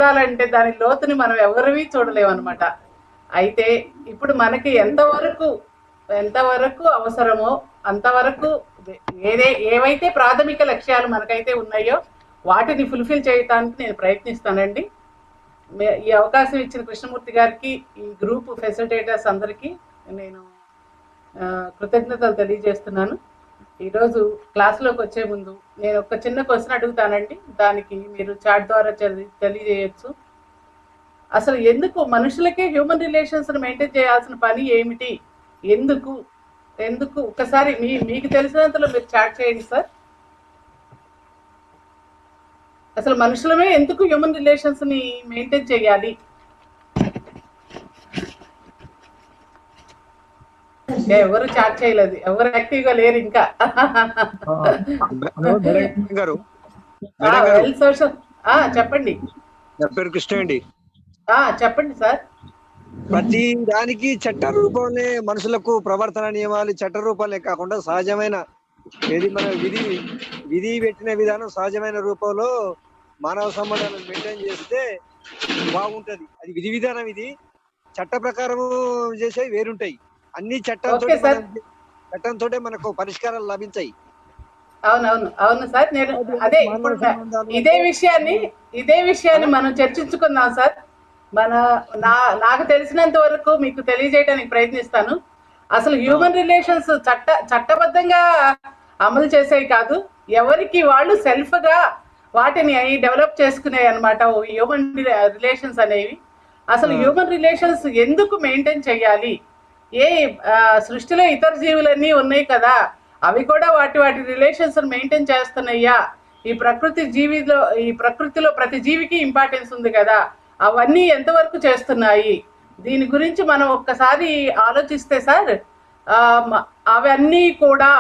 చూడాలంటే దాని లోతుని మనం ఎవరివి చూడలేమన్నమాట. అయితే ఇప్పుడు మనకి ఎంతవరకు అవసరమో అంతవరకు ఏవైతే ప్రాథమిక లక్ష్యాలు మనకైతే ఉన్నాయో వాటిని ఫుల్ఫిల్ చేయడానికి నేను ప్రయత్నిస్తానండి. ఈ అవకాశం ఇచ్చిన కృష్ణమూర్తి గారికి, ఈ గ్రూప్ ఫెసిలిటేటర్స్ అందరికీ నేను కృతజ్ఞతలు తెలియజేస్తున్నాను. ఈరోజు క్లాసులోకి వచ్చే ముందు నేను ఒక చిన్న క్వశ్చన్ అడుగుతానండి, దానికి మీరు చాట్ ద్వారా తెలియజేయచ్చు. అసలు ఎందుకు మనుషులకే హ్యూమన్ రిలేషన్స్ మెయింటైన్ చేయాల్సిన పని ఏమిటి? ఎందుకు ఒకసారి మీకు తెలిసినంతలో మీరు చాట్ చేయండి సార్. అసలు మనుషులమే ఎందుకు హ్యూమన్ రిలేషన్స్ ని మెయింటైన్ చేయాలి? ఎవరు చాట్ చేయలేదు, ఎవరు యాక్టివ్ గా లేరు ఇంకా. చెప్పండి. కృష్ణ అండి. చెప్పండి సార్. ప్రతి దానికి చట్ట రూపంలో మనుషులకు ప్రవర్తన నియమాలు చట్ట రూపంలో కాకుండా సహజమైన ఏది మన విధి పెట్టిన విధానం సహజమైన రూపంలో మానవ సంబంధాలను మెయింటైన్ చేస్తే బాగుంటది. అది విధి విధానం, ఇది చట్ట ప్రకారం చేసేవి వేరుంటాయి. అన్ని చట్టంతో మనకు పరిష్కారాలు లభించాయి. అవును సార్. నేను అదే ఇదే విషయాన్ని మనం చర్చించుకుందాం సార్. నాకు తెలిసినంత వరకు మీకు తెలియజేయడానికి ప్రయత్నిస్తాను. అసలు హ్యూమన్ రిలేషన్స్ చట్టబద్ధంగా అమలు చేసేవి కాదు, ఎవరికి వాళ్ళు సెల్ఫ్ గా వాటిని డెవలప్ చేసుకునే అనమాట హ్యూమన్ రిలేషన్స్ అనేవి. అసలు హ్యూమన్ రిలేషన్స్ ఎందుకు మెయింటైన్ చేయాలి? సృష్టిలో ఇతర జీవులన్నీ ఉన్నాయి కదా, అవి కూడా వాటి రిలేషన్స్ మెయింటైన్ చేస్తున్నాయ్యా. ఈ ప్రకృతిలో ప్రతి జీవికి ఇంపార్టెన్స్ ఉంది కదా, అవన్నీ ఎంతవరకు చేస్తున్నాయి? దీని గురించి మనం ఒక్కసారి ఆలోచిస్తే సార్, అవన్నీ కూడా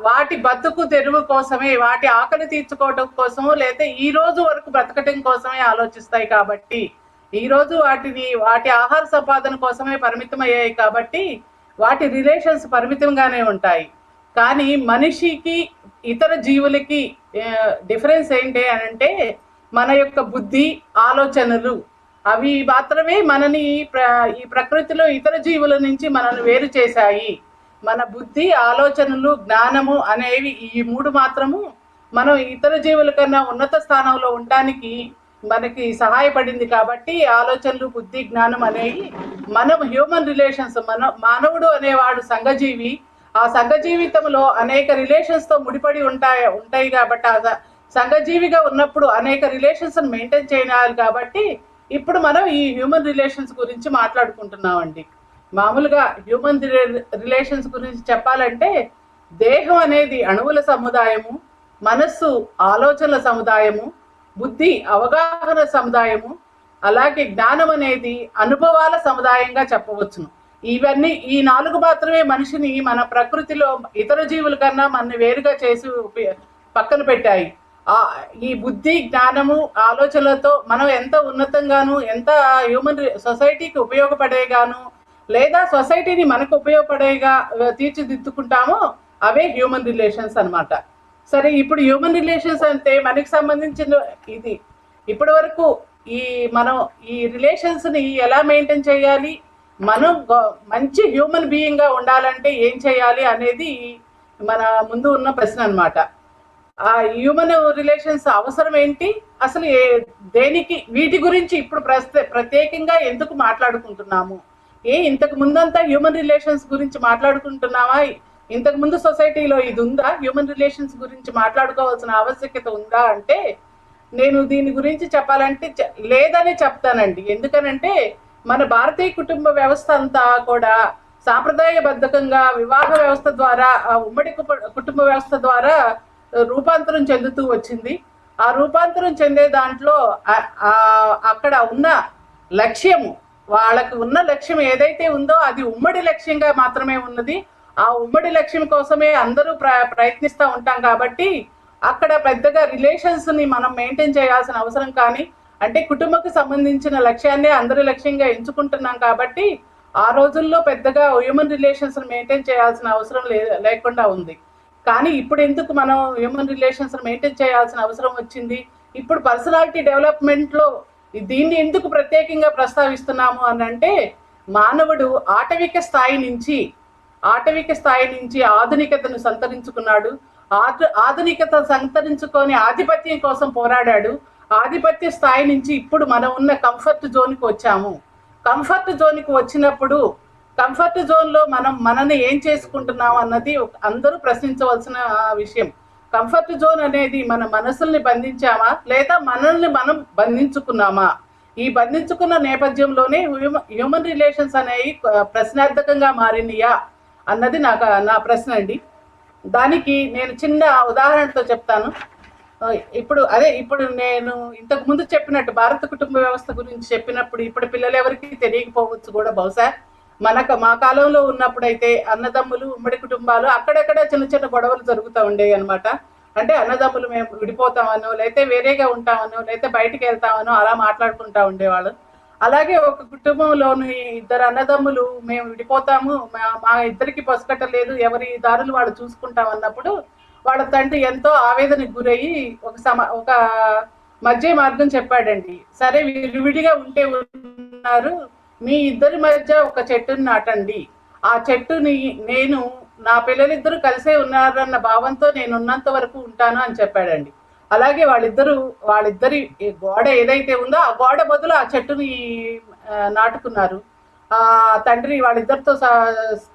వాటి బతుకు తెరువు కోసమే, వాటి ఆకలి తీర్చుకోవడం కోసమో లేదా ఈ రోజు వరకు బ్రతకటం కోసమే ఆలోచిస్తాయి. కాబట్టి ఈ రోజు వాటి ఆహార సంపాదన కోసమే పరిమితం అయ్యాయి. కాబట్టి వాటి రిలేషన్స్ పరిమితంగానే ఉంటాయి. కానీ మనిషికి ఇతర జీవులకి డిఫరెన్స్ ఏంటి అని అంటే, మన యొక్క బుద్ధి, ఆలోచనలు అవి మాత్రమే మనని ఈ ప్రకృతిలో ఇతర జీవుల నుంచి మనల్ని వేరు చేశాయి. మన బుద్ధి, ఆలోచనలు, జ్ఞానము అనేవి ఈ మూడు మాత్రము మనం ఇతర జీవుల కన్నా ఉన్నత స్థానంలో ఉండడానికి మనకి సహాయపడింది. కాబట్టి ఆలోచనలు, బుద్ధి, జ్ఞానం అనేవి మనం హ్యూమన్ రిలేషన్స్, మానవుడు అనేవాడు సంఘజీవి. ఆ సంఘ జీవితంలో అనేక రిలేషన్స్ తో ముడిపడి ఉంటాయి కాబట్టి ఆ సంఘజీవిగా ఉన్నప్పుడు అనేక రిలేషన్స్ మెయింటైన్ చేయాలి. కాబట్టి ఇప్పుడు మనం ఈ హ్యూమన్ రిలేషన్స్ గురించి మాట్లాడుకుంటున్నామండి. మామూలుగా హ్యూమన్ రిలేషన్స్ గురించి చెప్పాలంటే, దేహం అనేది అణువుల సముదాయము, మనస్సు ఆలోచనల సముదాయము, బుద్ధి అవగాహన సముదాయము, అలాగే జ్ఞానం అనేది అనుభవాల సముదాయంగా చెప్పవచ్చును. ఈ నాలుగు మాత్రమే మనిషిని మన ప్రకృతిలో ఇతర జీవుల కన్నా మనని వేరుగా చేసి పక్కన పెట్టాయి. ఈ బుద్ధి, జ్ఞానము, ఆలోచనలతో మనం ఎంత ఉన్నతంగాను, ఎంత హ్యూమన్ సొసైటీకి ఉపయోగపడేగాను, లేదా సొసైటీని మనకు ఉపయోగపడేగా తీర్చిదిద్దుకుంటామో అవే హ్యూమన్ రిలేషన్స్ అనమాట. సరే, ఇప్పుడు హ్యూమన్ రిలేషన్స్ అంటే మనకి సంబంధించిన ఇది. ఇప్పటి వరకు మనం ఈ రిలేషన్స్ ని ఎలా మెయింటైన్ చేయాలి, మనం మంచి హ్యూమన్ బీయింగ్ గా ఉండాలంటే ఏం చేయాలి అనేది మన ముందు ఉన్న ప్రశ్న అనమాట. ఆ హ్యూమన్ రిలేషన్స్ అవసరం ఏంటి, అసలు దేనికి, వీటి గురించి ఇప్పుడు ప్రత్యేకంగా ఎందుకు మాట్లాడుకుంటున్నాము? ఇంతకు ముందంతా హ్యూమన్ రిలేషన్స్ గురించి మాట్లాడుకుంటున్నావా? ఇంతకు ముందు సొసైటీలో ఇది ఉందా? హ్యూమన్ రిలేషన్స్ గురించి మాట్లాడుకోవాల్సిన ఆవశ్యకత ఉందా అంటే, నేను దీని గురించి చెప్పాలంటే లేదని చెప్తానండి. ఎందుకనంటే మన భారతీయ కుటుంబ వ్యవస్థ అంతా కూడా సాంప్రదాయబద్ధకంగా వివాహ వ్యవస్థ ద్వారా, ఉమ్మడి కుటుంబ వ్యవస్థ ద్వారా రూపాంతరం చెందుతూ వచ్చింది. ఆ రూపాంతరం చెందే దాంట్లో అక్కడ ఉన్న లక్ష్యము, వాళ్ళకి ఉన్న లక్ష్యం ఏదైతే ఉందో అది ఉమ్మడి లక్ష్యంగా మాత్రమే ఉన్నది. ఆ ఉమ్మడి లక్ష్యం కోసమే అందరూ ప్రయత్నిస్తూ ఉంటాం. కాబట్టి అక్కడ పెద్దగా రిలేషన్స్ ని మనం మెయింటైన్ చేయాల్సిన అవసరం, కానీ అంటే కుటుంబకు సంబంధించిన లక్ష్యాన్ని అందరి లక్ష్యంగా ఎంచుకుంటున్నాం. కాబట్టి ఆ రోజుల్లో పెద్దగా హ్యూమన్ రిలేషన్స్ మెయింటైన్ చేయాల్సిన అవసరం లేకుండా ఉంది. కానీ ఇప్పుడు ఎందుకు మనం హ్యూమన్ రిలేషన్స్ మెయింటైన్ చేయాల్సిన అవసరం వచ్చింది? ఇప్పుడు పర్సనాలిటీ డెవలప్మెంట్లో దీన్ని ఎందుకు ప్రత్యేకంగా ప్రస్తావిస్తున్నాము అని అంటే, మానవుడు ఆటవిక స్థాయి నుంచి ఆధునికతను సంతరించుకున్నాడు. ఆధునికత సంతరించుకొని ఆధిపత్యం కోసం పోరాడాడు. ఆధిపత్య స్థాయి నుంచి ఇప్పుడు మనం ఉన్న కంఫర్ట్ జోన్కి వచ్చాము. కంఫర్ట్ జోన్కి వచ్చినప్పుడు కంఫర్ట్ జోన్లో మనల్ని ఏం చేసుకుంటున్నాం అన్నది అందరూ ప్రశ్నించవలసిన విషయం. కంఫర్ట్ జోన్ అనేది మన మనసుల్ని బంధించామా లేదా మనల్ని మనం బంధించుకున్నామా? ఈ బంధించుకున్న నేపథ్యంలోనే హ్యూమన్ రిలేషన్స్ అనేవి ప్రశ్నార్థకంగా మారినయా అన్నది నా ప్రశ్న అండి. దానికి నేను చిన్న ఉదాహరణతో చెప్తాను. ఇప్పుడు నేను ఇంతకు ముందు చెప్పినట్టు భారత కుటుంబ వ్యవస్థ గురించి చెప్పినప్పుడు ఇప్పుడు పిల్లలు ఎవరికి తెలియకపోవచ్చు కూడా బహుశా. మా కాలంలో ఉన్నప్పుడైతే అన్నదమ్ములు, ఉమ్మడి కుటుంబాలు అక్కడక్కడ చిన్న చిన్న గొడవలు జరుగుతూ ఉండేవి అనమాట. అంటే అన్నదమ్ములు మేము విడిపోతామనో, లేకపోతే వేరేగా ఉంటామనో, లేకపోతే బయటికి వెళ్తామనో అలా మాట్లాడుకుంటా ఉండేవాళ్ళు. అలాగే ఒక కుటుంబంలోని ఇద్దరు అన్నదమ్ములు మేము విడిపోతాము, మా ఇద్దరికి పసుకట్టలేదు, ఎవరి దారులు వాళ్ళు చూసుకుంటాం అన్నప్పుడు వాళ్ళ తండ్రి ఎంతో ఆవేదనకు గురయ్యి ఒక మధ్య మార్గం చెప్పాడండి. సరే విడివిడిగా ఉంటే ఉన్నారు, మీ ఇద్దరి మధ్య ఒక చెట్టుని నాటండి. ఆ చెట్టుని నేను నా పిల్లలిద్దరూ కలిసే ఉన్నారన్న భావంతో నేను ఉన్నంత వరకు ఉంటాను అని చెప్పాడండి. అలాగే వాళ్ళిద్దరి గోడ ఏదైతే ఉందో ఆ గోడ బదులు ఆ చెట్టుని నాటుకున్నారు. ఆ తండ్రి వాళ్ళిద్దరితో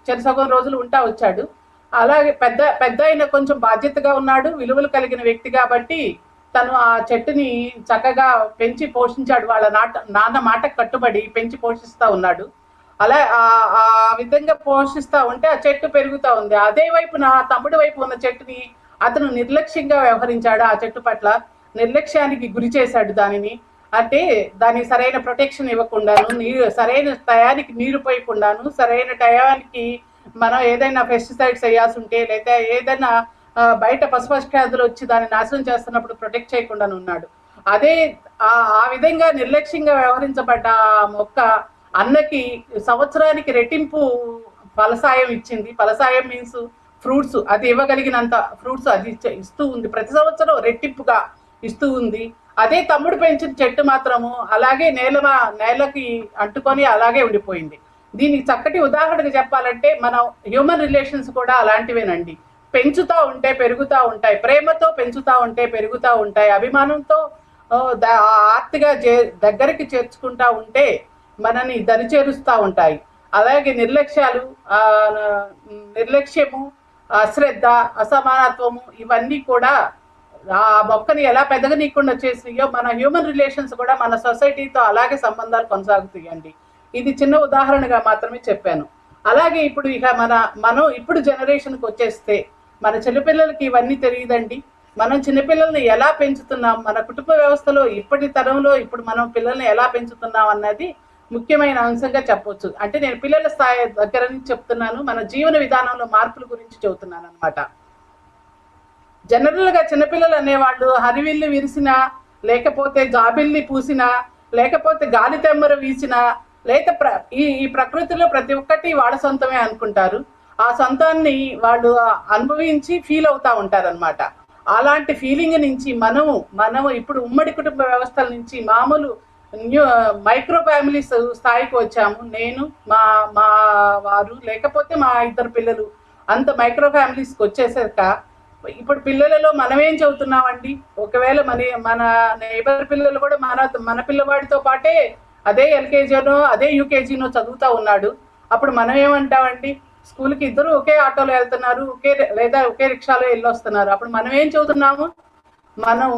చెరసగం రోజులు ఉంటా వచ్చాడు. అలాగే పెద్ద ఆయన కొంచెం బాధ్యతగా ఉన్నాడు, విలువలు కలిగిన వ్యక్తి కాబట్టి తను ఆ చెట్టుని చక్కగా పెంచి పోషించాడు. వాళ్ళ నాన్న మాట కట్టుబడి పెంచి పోషిస్తూ ఉన్నాడు. అలా ఆ విధంగా పోషిస్తూ ఉంటే ఆ చెట్టు పెరుగుతూ ఉంది. అదే వైపు నా తమ్ముడి వైపు ఉన్న చెట్టుని అతను నిర్లక్ష్యంగా వ్యవహరించాడు. ఆ చెట్టు పట్ల నిర్లక్ష్యానికి గురి చేశాడు దానిని. అంటే దానికి సరైన ప్రొటెక్షన్ ఇవ్వకుండాను, సరైన టయానికి నీరు పోయకుండాను, సరైన టయానికి మనం ఏదైనా పెస్టిసైడ్స్ వేయాల్సి ఉంటే, లేదా ఏదైనా బయట పశుపక్షాదులు వచ్చి దాన్ని నాశనం చేస్తున్నప్పుడు ప్రొటెక్ట్ చేయకుండా ఉన్నాడు. అదే ఆ విధంగా నిర్లక్ష్యంగా వ్యవహరించబడ్డ మొక్క అన్నకి సంవత్సరానికి రెట్టింపు ఫలసాయం ఇచ్చింది. ఫలసాయం మీన్స్ ఫ్రూట్స్, అది ఇవ్వగలిగినంత ఫ్రూట్స్ అది ఇస్తూ ఉంది. ప్రతి సంవత్సరం రెట్టింపుగా ఇస్తూ ఉంది. అదే తమ్ముడు పెంచిన చెట్టు మాత్రము అలాగే నేలకి అంటుకొని అలాగే ఉండిపోయింది. దీనికి చక్కటి ఉదాహరణగా చెప్పాలంటే మనం హ్యూమన్ రిలేషన్స్ కూడా అలాంటివేనండి. పెంచుతూ ఉంటే పెరుగుతూ ఉంటాయి, ప్రేమతో పెంచుతూ ఉంటే పెరుగుతూ ఉంటాయి, అభిమానంతో ఆర్తిగా దగ్గరికి చేర్చుకుంటా ఉంటే మనని దరిచేరుస్తూ ఉంటాయి. అలాగే నిర్లక్ష్యము, అశ్రద్ధ, అసమానత్వము ఇవన్నీ కూడా ఆ మొక్కని ఎలా పెదగనీయకుండా చేసినాయో మన హ్యూమన్ రిలేషన్స్ కూడా మన సొసైటీతో అలాగే సంబంధాలు కొనసాగుతాయండి. ఇది చిన్న ఉదాహరణగా మాత్రమే చెప్పాను. అలాగే ఇప్పుడు మనం ఇప్పుడు జనరేషన్కి వచ్చేస్తే మన చిన్నపిల్లలకి ఇవన్నీ తెలియదండి. మనం చిన్నపిల్లల్ని ఎలా పెంచుతున్నాం, మన కుటుంబ వ్యవస్థలో ఇప్పటి తరంలో ఇప్పుడు మనం పిల్లల్ని ఎలా పెంచుతున్నాం అన్నది ముఖ్యమైన అంశంగా చెప్పొచ్చు. అంటే నేను పిల్లల స్థాయి దగ్గర నుంచి చెప్తున్నాను, మన జీవన విధానంలో మార్పుల గురించి చెబుతున్నాను అనమాట. జనరల్గా చిన్నపిల్లలు అనేవాళ్ళు హరివిల్లు విరిసినా, లేకపోతే జాబిల్లి పూసినా, లేకపోతే గాలి తెమ్మర వీసినా, లేక ఈ ప్రకృతిలో ప్రతి ఒక్కటి వాళ్ళ సొంతమే అనుకుంటారు. ఆ సొంతాన్ని వాళ్ళు అనుభవించి ఫీల్ అవుతా ఉంటారనమాట. అలాంటి ఫీలింగ్ నుంచి మనము ఇప్పుడు ఉమ్మడి కుటుంబ వ్యవస్థల నుంచి మామూలు మైక్రో ఫ్యామిలీస్ స్థాయికి వచ్చాము. నేను మా వారు లేకపోతే మా ఇద్దరు పిల్లలు అంత మైక్రో ఫ్యామిలీస్కి వచ్చేసాక ఇప్పుడు పిల్లలలో మనమేం చదువుతున్నామండి. ఒకవేళ మన నైబర్ పిల్లలు కూడా మన పిల్లవాడితో పాటే అదే ఎల్కేజీనో అదే యూకేజీనో చదువుతూ ఉన్నాడు. అప్పుడు మనం ఏమంటామండి, స్కూల్కి ఇద్దరు ఒకే ఆటోలో వెళ్తున్నారు, లేదా ఒకే రిక్షాలో వెళ్ళొస్తున్నారు. అప్పుడు మనం ఏం చదువుతున్నాము, మనం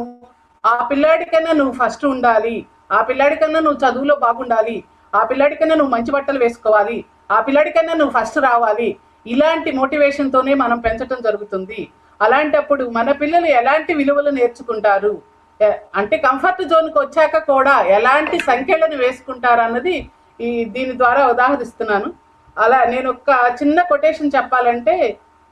ఆ పిల్లాడికన్నా నువ్వు ఫస్ట్ ఉండాలి, ఆ పిల్లాడికన్నా నువ్వు చదువులో బాగుండాలి, ఆ పిల్లాడికన్నా నువ్వు మంచి బట్టలు వేసుకోవాలి, ఆ పిల్లాడికన్నా నువ్వు ఫస్ట్ రావాలి, ఇలాంటి మోటివేషన్తోనే మనం పెంచడం జరుగుతుంది. అలాంటప్పుడు మన పిల్లలు ఎలాంటి విలువలు నేర్చుకుంటారు, అంటే కంఫర్ట్ జోన్కి వచ్చాక కూడా ఎలాంటి సంఖ్యలను వేసుకుంటారు అన్నది దీని ద్వారా ఉదాహరిస్తున్నాను. అలా నేను ఒక చిన్న కొటేషన్ చెప్పాలంటే,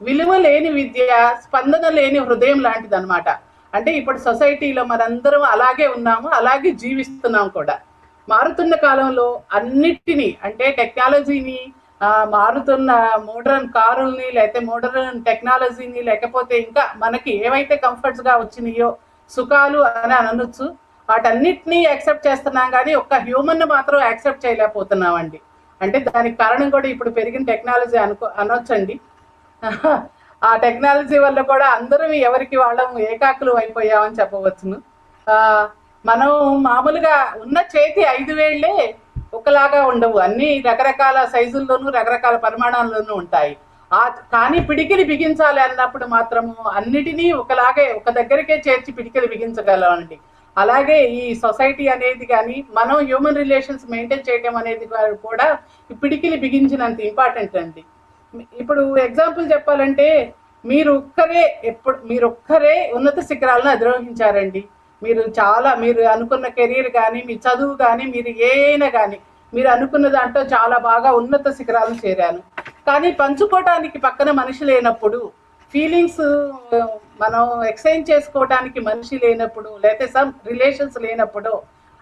విలువ లేని విద్య స్పందన లేని హృదయం లాంటిది అనమాట. అంటే ఇప్పుడు సొసైటీలో మనందరం అలాగే ఉన్నాము, అలాగే జీవిస్తున్నాం కూడా. మారుతున్న కాలంలో అన్నిటినీ, అంటే టెక్నాలజీని, మారుతున్న మోడర్న్ కారుల్ని, లేకపోతే మోడర్న్ టెక్నాలజీని, లేకపోతే ఇంకా మనకి ఏవైతే కంఫర్ట్స్గా వచ్చినాయో సుఖాలు అని అనొచ్చు, వాటన్నిటినీ యాక్సెప్ట్ చేస్తున్నాం కానీ ఒక్క హ్యూమన్ మాత్రం యాక్సెప్ట్ చేయలేకపోతున్నామండి. అంటే దానికి కారణం కూడా ఇప్పుడు పెరిగిన టెక్నాలజీ అనొచ్చండి. ఆ టెక్నాలజీ వల్ల కూడా అందరం ఎవరికి వాళ్ళం ఏకాకులు అయిపోయామని చెప్పవచ్చును. మనం మామూలుగా ఉన్న చేతి 5 వేళ్లే ఒకలాగా ఉండవు, అన్ని రకరకాల సైజుల్లోనూ రకరకాల పరిమాణాల్లోనూ ఉంటాయి. కానీ పిడికిలి బిగించాలి అన్నప్పుడు మాత్రము అన్నిటినీ ఒకలాగే ఒక దగ్గరికే చేర్చి పిడికిలి బిగించగలమండి. అలాగే ఈ సొసైటీ అనేది కానీ మనం హ్యూమన్ రిలేషన్స్ మెయింటైన్ చేయడం అనేది కూడా పిడికిలి బిగించినంత ఇంపార్టెంట్ అండి. ఇప్పుడు ఎగ్జాంపుల్ చెప్పాలంటే మీరు ఒక్కరే ఉన్నత శిఖరాలను అధిరోహించారండి. మీరు అనుకున్న కెరీర్ కానీ మీ చదువు కానీ మీరు ఏమైనా కానీ మీరు అనుకున్న దాంట్లో చాలా బాగా ఉన్నత శిఖరాలను చేరాను. కానీ పంచుకోవటానికి పక్కన మనిషి లేనప్పుడు, ఫీలింగ్స్ మనం ఎక్స్చేంజ్ చేసుకోవడానికి మనిషి లేనప్పుడు, లేకపోతే సమ్ రిలేషన్స్ లేనప్పుడు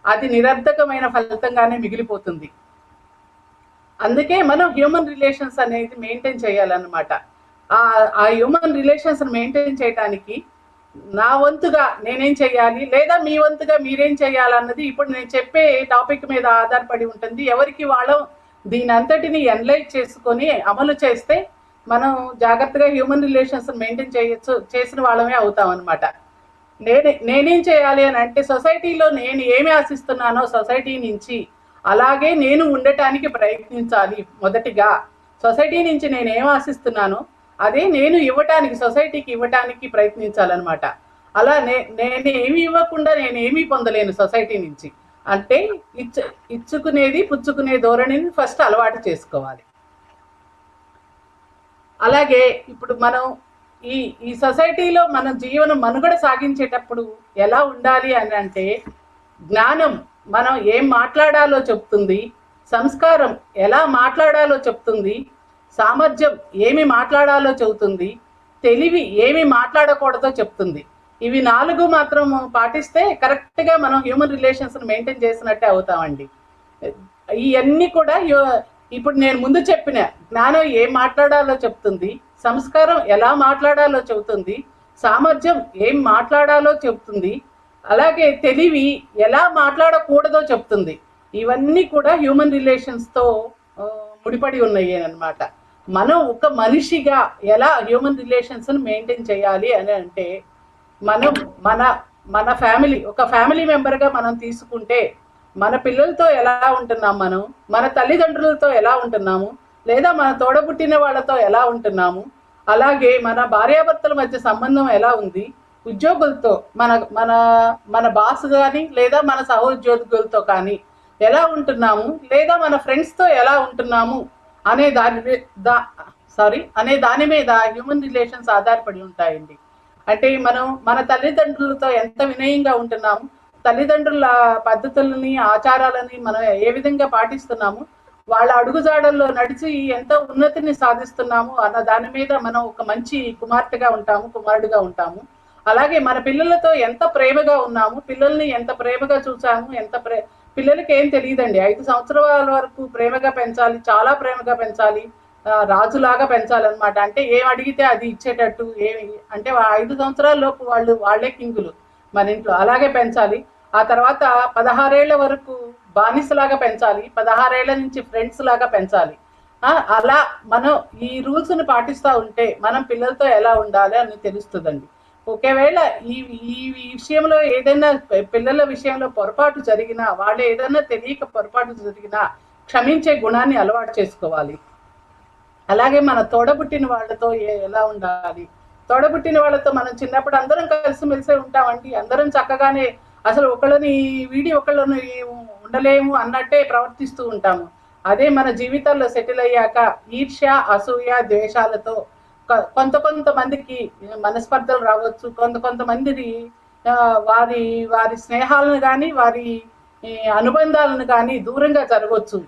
అది నిరర్ధకమైన ఫలితంగానే మిగిలిపోతుంది. అందుకే మనం హ్యూమన్ రిలేషన్స్ అనేది మెయింటైన్ చేయాలన్నమాట. ఆ హ్యూమన్ రిలేషన్స్ మెయింటైన్ చేయడానికి నా వంతుగా నేనేం చేయాలి, లేదా మీ వంతుగా మీరేం చేయాలన్నది ఇప్పుడు నేను చెప్పే టాపిక్ మీద ఆధారపడి ఉంటుంది. ఎవరికి వాళ్ళం దీని అంతటిని ఎనలైజ్ చేసుకొని అమలు చేస్తే మనం జాగ్రత్తగా హ్యూమన్ రిలేషన్స్ మెయింటైన్ చేసిన వాళ్ళమే అవుతాం అనమాట. నేనేం చేయాలి అని అంటే సొసైటీలో నేను ఏమి ఆశిస్తున్నానో సొసైటీ నుంచి అలాగే నేను ఉండటానికి ప్రయత్నించాలి. మొదటిగా సొసైటీ నుంచి నేను ఏం ఆశిస్తున్నానో అదే నేను సొసైటీకి ఇవ్వటానికి ప్రయత్నించాలన్నమాట. అలా నేను ఏమి ఇవ్వకుండా నేను ఏమీ పొందలేను సొసైటీ నుంచి. అంటే ఇచ్చుకునేది పుచ్చుకునే ధోరణిని ఫస్ట్ అలవాటు చేసుకోవాలి. అలాగే ఇప్పుడు మనం ఈ సొసైటీలో మన మనుగడ సాగించేటప్పుడు ఎలా ఉండాలి అని అంటే జ్ఞానం మనం ఏం మాట్లాడాలో చెప్తుంది, సంస్కారం ఎలా మాట్లాడాలో చెప్తుంది, సామర్థ్యం ఏమి మాట్లాడాలో చెబుతుంది, తెలివి ఏమి మాట్లాడకూడదో చెప్తుంది. ఇవి 4 మాత్రం పాటిస్తే కరెక్ట్గా మనం హ్యూమన్ రిలేషన్స్ మెయింటైన్ చేసినట్టే అవుతామండి. ఇవన్నీ కూడా ఇప్పుడు నేను ముందు చెప్పిన జ్ఞానం ఏం మాట్లాడాలో చెప్తుంది, సంస్కారం ఎలా మాట్లాడాలో చెబుతుంది, సామర్థ్యం ఏం మాట్లాడాలో చెబుతుంది, అలాగే తెలివి ఎలా మాట్లాడకూడదో చెప్తుంది. ఇవన్నీ కూడా హ్యూమన్ రిలేషన్స్తో ముడిపడి ఉన్నాయి అన్నమాట. మనం ఒక మనిషిగా ఎలా హ్యూమన్ రిలేషన్స్ మెయింటైన్ చేయాలి అని అంటే మనం మన ఒక ఫ్యామిలీ మెంబర్గా మనం తీసుకుంటే మన పిల్లలతో ఎలా ఉంటున్నాం, మన తల్లిదండ్రులతో ఎలా ఉంటున్నాము, లేదా మన తోడబుట్టిన వాళ్ళతో ఎలా ఉంటున్నాము, అలాగే మన భార్యాభర్తల మధ్య సంబంధం ఎలా ఉంది, ఉద్యోగులతో మన బాస్ కానీ లేదా మన సహోద్యోగులతో కానీ ఎలా ఉంటున్నాము, లేదా మన ఫ్రెండ్స్తో ఎలా ఉంటున్నాము అనే దాని మీద హ్యూమన్ రిలేషన్స్ ఆధారపడి ఉంటాయండి. అంటే మనం మన తల్లిదండ్రులతో ఎంత వినయంగా ఉంటున్నాము, తల్లిదండ్రుల పద్ధతులని ఆచారాలని మనం ఏ విధంగా పాటిస్తున్నాము, వాళ్ళ అడుగుజాడల్లో నడిచి ఎంత ఉన్నతిని సాధిస్తున్నాము అన్న దాని మీద మనం ఒక మంచి కుమార్తెగా ఉంటాము, కుమారుడిగా ఉంటాము. అలాగే మన పిల్లలతో ఎంత ప్రేమగా ఉన్నాము, పిల్లల్ని ఎంత ప్రేమగా చూసాము, పిల్లలకి ఏం తెలియదండి. 5 సంవత్సరాల వరకు ప్రేమగా పెంచాలి, చాలా ప్రేమగా పెంచాలి, రాజులాగా పెంచాలన్నమాట. అంటే ఏం అడిగితే అది ఇచ్చేటట్టు, అంటే 5 సంవత్సరాల లోపు వాళ్ళే కింగులు మన ఇంట్లో, అలాగే పెంచాలి. ఆ తర్వాత 16 ఏళ్ల వరకు బానిసలాగా పెంచాలి, 16 ఏళ్ల నుంచి ఫ్రెండ్స్ లాగా పెంచాలి. అలా మనం ఈ రూల్స్ని పాటిస్తూ ఉంటే మనం పిల్లలతో ఎలా ఉండాలి అని తెలుస్తుందండి. ఒకవేళ ఈ విషయంలో ఏదైనా పిల్లల విషయంలో పొరపాటు జరిగినా, వాళ్ళు ఏదైనా తెలియక పొరపాటు జరిగినా క్షమించే గుణాన్ని అలవాటు చేసుకోవాలి. అలాగే మన తోడబుట్టిన వాళ్ళతో ఎలా ఉండాలి, తోడబుట్టిన వాళ్ళతో మనం చిన్నప్పుడు అందరం కలిసిమెలిసే ఉంటామండి. అందరం చక్కగానే అసలు ఒకళ్ళని ఉండలేము అన్నట్టే ప్రవర్తిస్తూ ఉంటాము. అదే మన జీవితాల్లో సెటిల్ అయ్యాక ఈర్ష్య, అసూయ, ద్వేషాలతో కొంతమందికి మనస్పర్ధలు రావచ్చు, కొంతమందిని వారి స్నేహాలను కానీ వారి అనుబంధాలను కానీ దూరంగా జరగవచ్చు.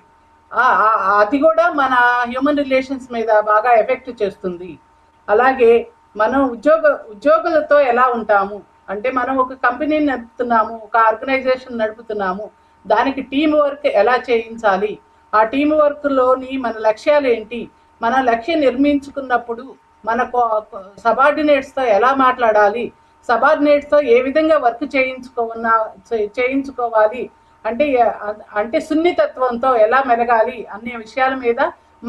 అది కూడా మన హ్యూమన్ రిలేషన్స్ మీద బాగా ఎఫెక్ట్ చేస్తుంది. అలాగే మనం ఉద్యోగులతో ఎలా ఉంటాము అంటే మనం ఒక కంపెనీని నడుపుతున్నాము, ఒక ఆర్గనైజేషన్ నడుపుతున్నాము, దానికి టీం వర్క్ ఎలా చేయించాలి, ఆ టీం వర్క్లోని మన లక్ష్యాలు ఏంటి, మన లక్ష్యం నిర్మించుకున్నప్పుడు మన సబార్డినేట్స్తో ఎలా మాట్లాడాలి, సబార్డినేట్స్తో ఏ విధంగా వర్క్ చేయించుకోవాలి అంటే అంటే సున్నితత్వంతో ఎలా మెలగాలి అనే విషయాల మీద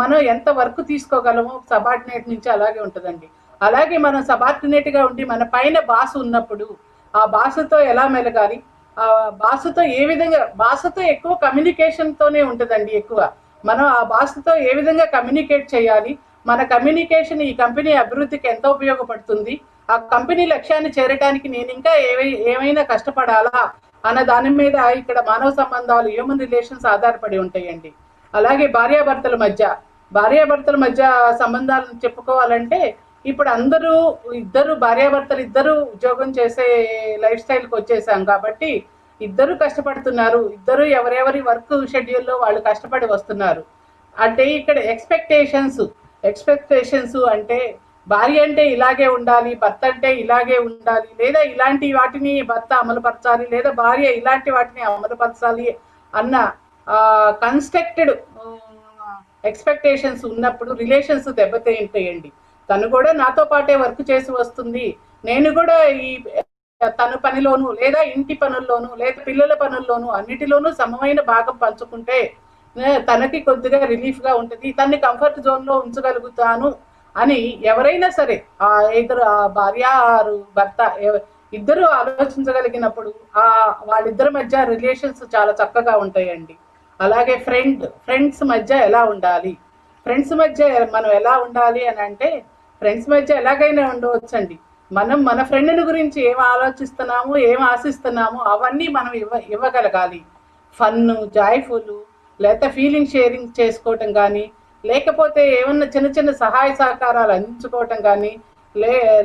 మనం ఎంత వర్క్ తీసుకోగలమో సబార్డినేట్ నుంచి అలాగే ఉంటుందండి. అలాగే మనం సబార్డినేట్గా ఉండి మన పైన బాస్ ఉన్నప్పుడు ఆ బాసుతో ఎలా మెలగాలి, ఆ బాసుతో ఏ విధంగా, బాసుతో ఎక్కువ కమ్యూనికేషన్తోనే ఉంటుందండి. ఎక్కువ మనం ఆ బాసుతో ఏ విధంగా కమ్యూనికేట్ చేయాలి, మన కమ్యూనికేషన్ ఈ కంపెనీ అభివృద్ధికి ఎంత ఉపయోగపడుతుంది, ఆ కంపెనీ లక్ష్యాన్ని చేరడానికి నేను ఇంకా ఏమైనా కష్టపడాలా అన్న దాని మీద ఇక్కడ మానవ సంబంధాలు, హ్యూమన్ రిలేషన్స్ ఆధారపడి ఉంటాయండి. అలాగే భార్యాభర్తల మధ్య సంబంధాలను చెప్పుకోవాలంటే ఇప్పుడు ఇద్దరు భార్యాభర్తలు ఇద్దరు ఉద్యోగం చేసే లైఫ్ స్టైల్కి వచ్చేసాం కాబట్టి ఇద్దరు కష్టపడుతున్నారు, ఇద్దరు ఎవరెవరి వర్క్ షెడ్యూల్లో వాళ్ళు కష్టపడి వస్తున్నారు. అంటే ఇక్కడ ఎక్స్పెక్టేషన్స్ అంటే భార్య అంటే ఇలాగే ఉండాలి, భర్త అంటే ఇలాగే ఉండాలి, లేదా ఇలాంటి వాటిని భర్త అమలుపరచాలి, లేదా భార్య ఇలాంటి వాటిని అమలుపరచాలి అన్న కన్స్ట్రక్టెడ్ ఎక్స్పెక్టేషన్స్ ఉన్నప్పుడు రిలేషన్స్ దెబ్బతింటాయండి. తను కూడా నాతో పాటే వర్క్ చేసి వస్తుంది, నేను కూడా ఈ తన పనిలోను లేదా ఇంటి పనుల్లోనూ లేదా పిల్లల పనుల్లోనూ అన్నిటిలోనూ సమమైన భాగం పంచుకుంటే తనకి కొద్దిగా రిలీఫ్గా ఉంటుంది, తన్ని కంఫర్ట్ జోన్లో ఉంచగలుగుతాను అని ఎవరైనా సరే ఇద్దరు భార్య భర్త ఇద్దరు ఆలోచించగలిగినప్పుడు వాళ్ళిద్దరి మధ్య రిలేషన్స్ చాలా చక్కగా ఉంటాయండి. అలాగే ఫ్రెండ్స్ మధ్య ఎలా ఉండాలి, ఫ్రెండ్స్ మధ్య మనం ఎలా ఉండాలి అని అంటే ఫ్రెండ్స్ మధ్య ఎలాగైనా ఉండవచ్చండి. మనం మన ఫ్రెండ్ని గురించి ఏం ఆలోచిస్తున్నాము, ఏం ఆశిస్తున్నాము అవన్నీ మనం ఇవ్వగలగాలి. ఫన్ను, జాయ్ఫుల్, లేకపోతే ఫీలింగ్ షేరింగ్ చేసుకోవటం కానీ, లేకపోతే ఏమన్నా చిన్న చిన్న సహాయ సహకారాలు అందించుకోవటం కానీ,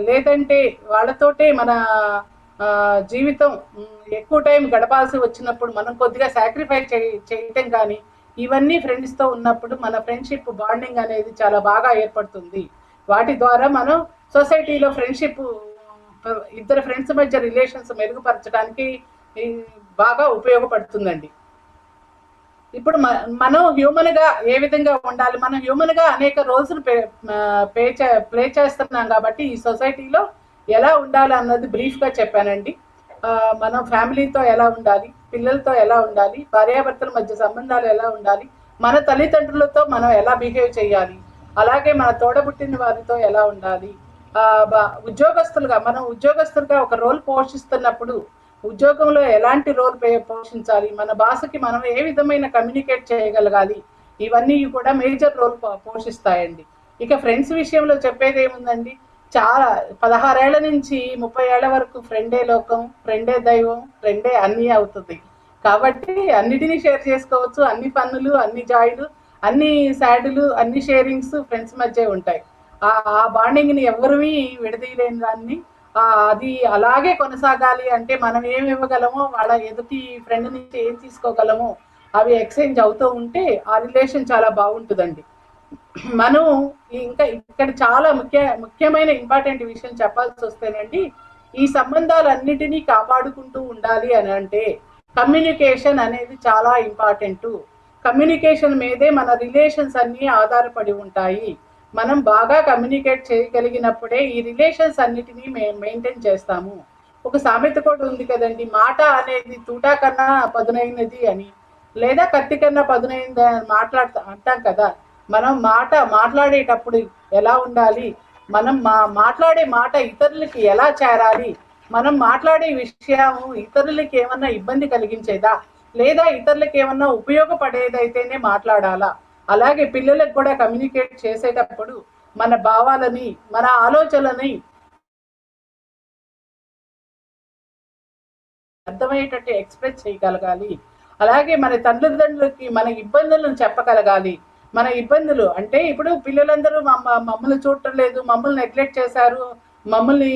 లేదంటే వాళ్ళతోటే మన జీవితం ఎక్కువ టైం గడపాల్సి వచ్చినప్పుడు మనం కొద్దిగా సాక్రిఫైస్ చేయటం కానీ, ఇవన్నీ ఫ్రెండ్స్తో ఉన్నప్పుడు మన ఫ్రెండ్షిప్ బాండింగ్ అనేది చాలా బాగా ఏర్పడుతుంది. వాటి ద్వారా మనం సొసైటీలో ఇద్దరు ఫ్రెండ్స్ మధ్య రిలేషన్స్ మెరుగుపరచడానికి బాగా ఉపయోగపడుతుందండి. ఇప్పుడు మనం హ్యూమన్గా ఏ విధంగా ఉండాలి, మనం హ్యూమన్గా అనేక రోల్స్ను ప్లే చేస్తున్నాం కాబట్టి ఈ సొసైటీలో ఎలా ఉండాలి అన్నది బ్రీఫ్గా చెప్పానండి. మనం ఫ్యామిలీతో ఎలా ఉండాలి, పిల్లలతో ఎలా ఉండాలి, భార్యాభర్తల మధ్య సంబంధాలు ఎలా ఉండాలి, మన తల్లిదండ్రులతో మనం ఎలా బిహేవ్ చేయాలి, అలాగే మన తోడబుట్టిన వారితో ఎలా ఉండాలి, మనం ఉద్యోగస్తులుగా ఒక రోల్ పోషిస్తున్నప్పుడు ఉద్యోగంలో ఎలాంటి రోల్ పోషించాలి, మన భాషకి మనం ఏ విధమైన కమ్యూనికేట్ చేయగలగాలి, ఇవన్నీ కూడా మేజర్ రోల్ పోషిస్తాయండి. ఇక ఫ్రెండ్స్ విషయంలో చెప్పేది ఏముందండి, చాలా 16 ఏళ్ల నుంచి 30 ఏళ్ల వరకు ఫ్రెండే లోకం, ఫ్రెండే దైవం, ఫ్రెండే అన్నీ అవుతుంది. కాబట్టి అన్నిటినీ షేర్ చేసుకోవచ్చు, అన్ని పన్నులు, అన్ని జాయిలు, అన్ని సాడ్లు, అన్ని షేరింగ్స్ ఫ్రెండ్స్ మధ్య ఉంటాయి. ఆ బాండింగ్ని ఎవరివి విడదీయలేని దాన్ని అది అలాగే కొనసాగాలి అంటే మనం ఏమి ఇవ్వగలమో వాళ్ళ ఎదుటి ఫ్రెండ్ నుంచి ఏం తీసుకోగలమో అవి ఎక్స్చేంజ్ అవుతూ ఉంటే ఆ రిలేషన్ చాలా బాగుంటుందండి. మనం ఇంకా ఇక్కడ చాలా ముఖ్యమైన ఇంపార్టెంట్ విషయం చెప్పాల్సి వస్తేనండి, ఈ సంబంధాలన్నిటినీ కాపాడుకుంటూ ఉండాలి అని అంటే కమ్యూనికేషన్ అనేది చాలా ఇంపార్టెంట్. కమ్యూనికేషన్ మీదే మన రిలేషన్స్ అన్నీ ఆధారపడి ఉంటాయి. మనం బాగా కమ్యూనికేట్ చేయగలిగినప్పుడే ఈ రిలేషన్స్ అన్నిటినీ మెయింటైన్ చేస్తాము. ఒక సామెత కూడా ఉంది కదండి, మాట అనేది తూటా కన్నా పదునైనది అని, లేదా కత్తి కన్నా పదునైనది అని అంటాం కదా. మనం మాట్లాడేటప్పుడు ఎలా ఉండాలి, మనం మాట్లాడే మాట ఇతరులకి ఎలా చేరాలి, మనం మాట్లాడే విషయం ఇతరులకి ఏమన్నా ఇబ్బంది కలిగించేదా లేదా ఇతరులకి ఏమన్నా ఉపయోగపడేదైతేనే మాట్లాడాలా. అలాగే పిల్లలకు కూడా కమ్యూనికేట్ చేసేటప్పుడు మన భావాలని, మన ఆలోచనలని అర్థమయ్యేటట్టు ఎక్స్ప్రెస్ చేయగలగాలి. అలాగే మన తల్లిదండ్రులకి మన ఇబ్బందులను చెప్పగలగాలి. మన ఇబ్బందులు అంటే ఇప్పుడు పిల్లలందరూ మమ్మల్ని చూడటం లేదు, మమ్మల్ని నెగ్లెక్ట్ చేశారు, మమ్మల్ని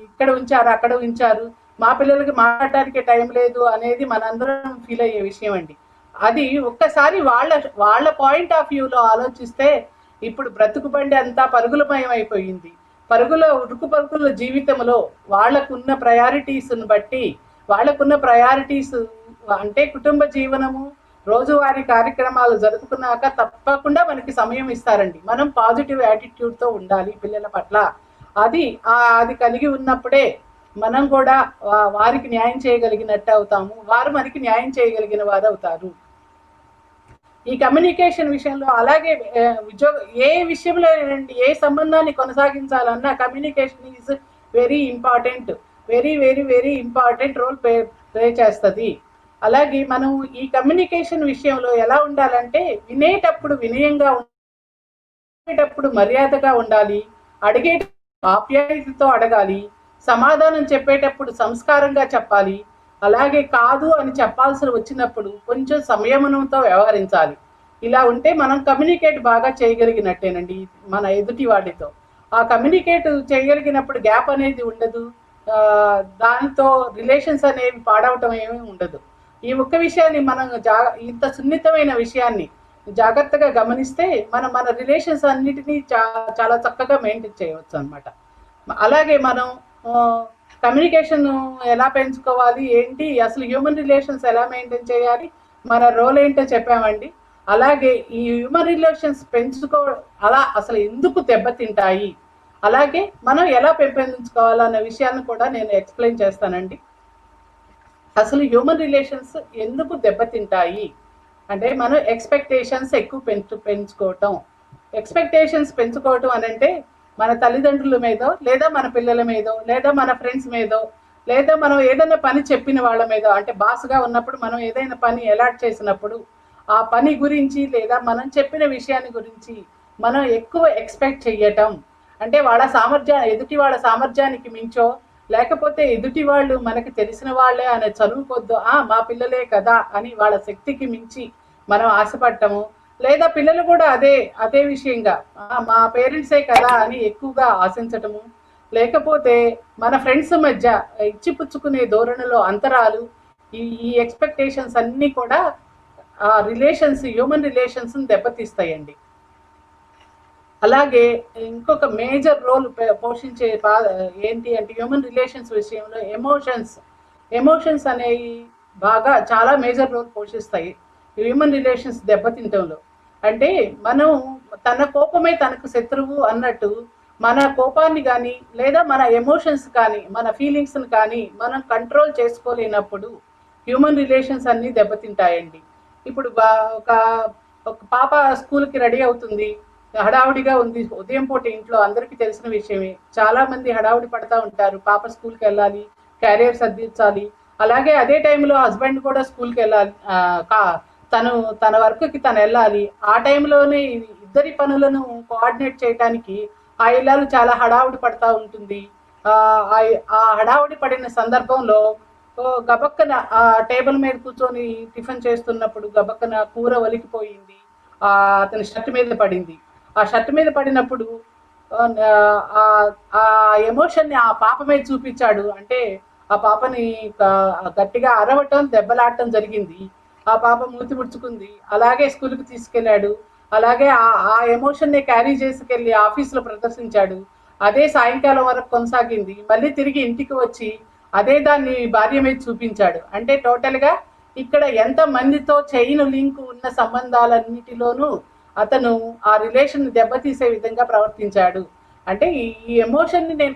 ఇక్కడ ఉంచారు, అక్కడ ఉంచారు, మా పిల్లలకి మాట్లాడటానికి టైం లేదు అనేది మనందరం ఫీల్ అయ్యే విషయం అండి. అది ఒక్కసారి వాళ్ళ పాయింట్ ఆఫ్ వ్యూలో ఆలోచిస్తే ఇప్పుడు బ్రతుకు బండి అంతా పరుగులమయం అయిపోయింది. ఉరుకు పరుగుల జీవితంలో వాళ్ళకున్న ప్రయారిటీస్ని బట్టి, వాళ్ళకున్న ప్రయారిటీస్ అంటే కుటుంబ జీవనము, రోజువారీ కార్యక్రమాలు జరుపుకున్నాక తప్పకుండా మనకి సమయం ఇస్తారండి. మనం పాజిటివ్ యాటిట్యూడ్తో ఉండాలి పిల్లల పట్ల. అది కలిగి ఉన్నప్పుడే మనం కూడా వారికి న్యాయం చేయగలిగినట్టు అవుతాము, వారు మనకి న్యాయం చేయగలిగిన వారు అవుతారు. ఈ కమ్యూనికేషన్ విషయంలో అలాగే ఉద్యోగ ఏ విషయంలో ఏంటి, ఏ సంబంధాన్ని కొనసాగించాలన్నా communication is very important, very very very important role play చేస్తుంది. అలాగే మనం ఈ కమ్యూనికేషన్ విషయంలో ఎలా ఉండాలంటే వినేటప్పుడు వినయంగా ఉండేటప్పుడు మర్యాదగా ఉండాలి, అడిగేటప్పుడు ఆప్యాయతతో అడగాలి, సమాధానం చెప్పేటప్పుడు సంస్కారంగా చెప్పాలి, అలాగే కాదు అని చెప్పాల్సి వచ్చినప్పుడు కొంచెం సంయమనంతో వ్యవహరించాలి. ఇలా ఉంటే మనం కమ్యూనికేట్ బాగా చేయగలిగినట్టేనండి మన ఎదుటి వాటితో. ఆ కమ్యూనికేట్ చేయగలిగినప్పుడు గ్యాప్ అనేది ఉండదు, దానితో రిలేషన్స్ అనేవి పాడవటం ఏమీ ఉండదు. ఈ ఒక్క విషయాన్ని మనం ఇంత సున్నితమైన విషయాన్ని జాగ్రత్తగా గమనిస్తే మనం మన రిలేషన్స్ అన్నిటినీ చాలా చక్కగా మెయింటైన్ చేయవచ్చు అనమాట. అలాగే మనం కమ్యూనికేషన్ ఎలా పెంచుకోవాలి ఏంటి, అసలు హ్యూమన్ రిలేషన్స్ ఎలా మెయింటైన్ చేయాలి, మన రోల్ ఏంటో చెప్పామండి. అలాగే ఈ హ్యూమన్ రిలేషన్స్ అలా అసలు ఎందుకు దెబ్బతింటాయి, అలాగే మనం ఎలా పెంపొందించుకోవాలన్న విషయాన్ని కూడా నేను ఎక్స్ప్లెయిన్ చేస్తానండి. అసలు హ్యూమన్ రిలేషన్స్ ఎందుకు దెబ్బతింటాయి అంటే మనం ఎక్స్పెక్టేషన్స్ ఎక్కువ పెంచుకోవటం. ఎక్స్పెక్టేషన్స్ పెంచుకోవటం అని అంటే మన తల్లిదండ్రుల మీదో, లేదా మన పిల్లల మీదో, లేదా మన ఫ్రెండ్స్ మీదో, లేదా మనం ఏదైనా పని చెప్పిన వాళ్ళ మీదో, అంటే బాస్గా ఉన్నప్పుడు మనం ఏదైనా పని అలాట్ చేసినప్పుడు ఆ పని గురించి లేదా మనం చెప్పిన విషయాన్ని గురించి మనం ఎక్కువ ఎక్స్పెక్ట్ చెయ్యటం. అంటే ఎదుటి వాళ్ళ సామర్థ్యానికి మించో, లేకపోతే ఎదుటి వాళ్ళు మనకి తెలిసిన వాళ్ళే అనే చదువు కొద్దో మా పిల్లలే కదా అని వాళ్ళ శక్తికి మించి మనం ఆశపడటము, లేదా పిల్లలు కూడా అదే విషయంగా మా పేరెంట్సే కదా అని ఎక్కువగా ఆశించటము, లేకపోతే మన ఫ్రెండ్స్ మధ్య ఇచ్చిపుచ్చుకునే ధోరణిలో అంతరాలు, ఈ ఎక్స్పెక్టేషన్స్ అన్నీ కూడా హ్యూమన్ రిలేషన్స్ దెబ్బతీస్తాయండి. అలాగే ఇంకొక మేజర్ రోల్ పోషించే ఏంటి అంటే హ్యూమన్ రిలేషన్స్ విషయంలో ఎమోషన్స్ అనేవి చాలా మేజర్ రోల్ పోషిస్తాయి హ్యూమన్ రిలేషన్స్ దెబ్బతింటంలో. అంటే మనం తన కోపమే తనకు శత్రువు అన్నట్టు మన కోపాన్ని కానీ, లేదా మన ఎమోషన్స్ కానీ, మన ఫీలింగ్స్ని కానీ మనం కంట్రోల్ చేసుకోలేనప్పుడు హ్యూమన్ రిలేషన్స్ అన్నీ దెబ్బతింటాయండి. ఇప్పుడు ఒక పాప స్కూల్కి రెడీ అవుతుంది, హడావుడిగా ఉంది, ఉదయం పూట ఇంట్లో అందరికీ తెలిసిన విషయమే, చాలా మంది హడావుడి పడతా ఉంటారు. పాప స్కూల్కి వెళ్ళాలి, క్యారియర్ సర్దించాలి, అలాగే అదే టైంలో హస్బెండ్ కూడా స్కూల్కి వెళ్ళాలి, తన వర్క్కి తను వెళ్ళాలి. ఆ టైంలోనే ఇద్దరి పనులను కోఆర్డినేట్ చేయడానికి ఆ ఇల్లాలు చాలా హడావుడి పడతా ఉంటుంది. ఆ హడావుడి పడిన సందర్భంలో గబక్కన ఆ టేబుల్ మీద కూర్చొని టిఫిన్ చేస్తున్నప్పుడు గబక్కన కూర ఒలికిపోయింది, అతని షర్ట్ మీద పడింది. ఆ షర్ట్ మీద పడినప్పుడు ఆ ఎమోషన్ని ఆ పాప మీద చూపించాడు. అంటే ఆ పాపని గట్టిగా అరవటం, దెబ్బలాడటం జరిగింది. ఆ పాప మూతి ముడుచుకుంది. అలాగే స్కూల్కి తీసుకెళ్ళాడు. అలాగే ఆ ఎమోషన్ని క్యారీ చేసుకెళ్ళి ఆఫీస్లో ప్రదర్శించాడు. అదే సాయంకాలం వరకు కొనసాగింది. మళ్ళీ తిరిగి ఇంటికి వచ్చి అదే దాన్ని భార్య మీద చూపించాడు. అంటే టోటల్గా ఇక్కడ ఎంత మందితో చైన్ లింక్ ఉన్న సంబంధాలన్నిటిలోనూ అతను ఆ రిలేషన్ దెబ్బతీసే విధంగా ప్రవర్తించాడు. అంటే ఈ ఎమోషన్ని నేను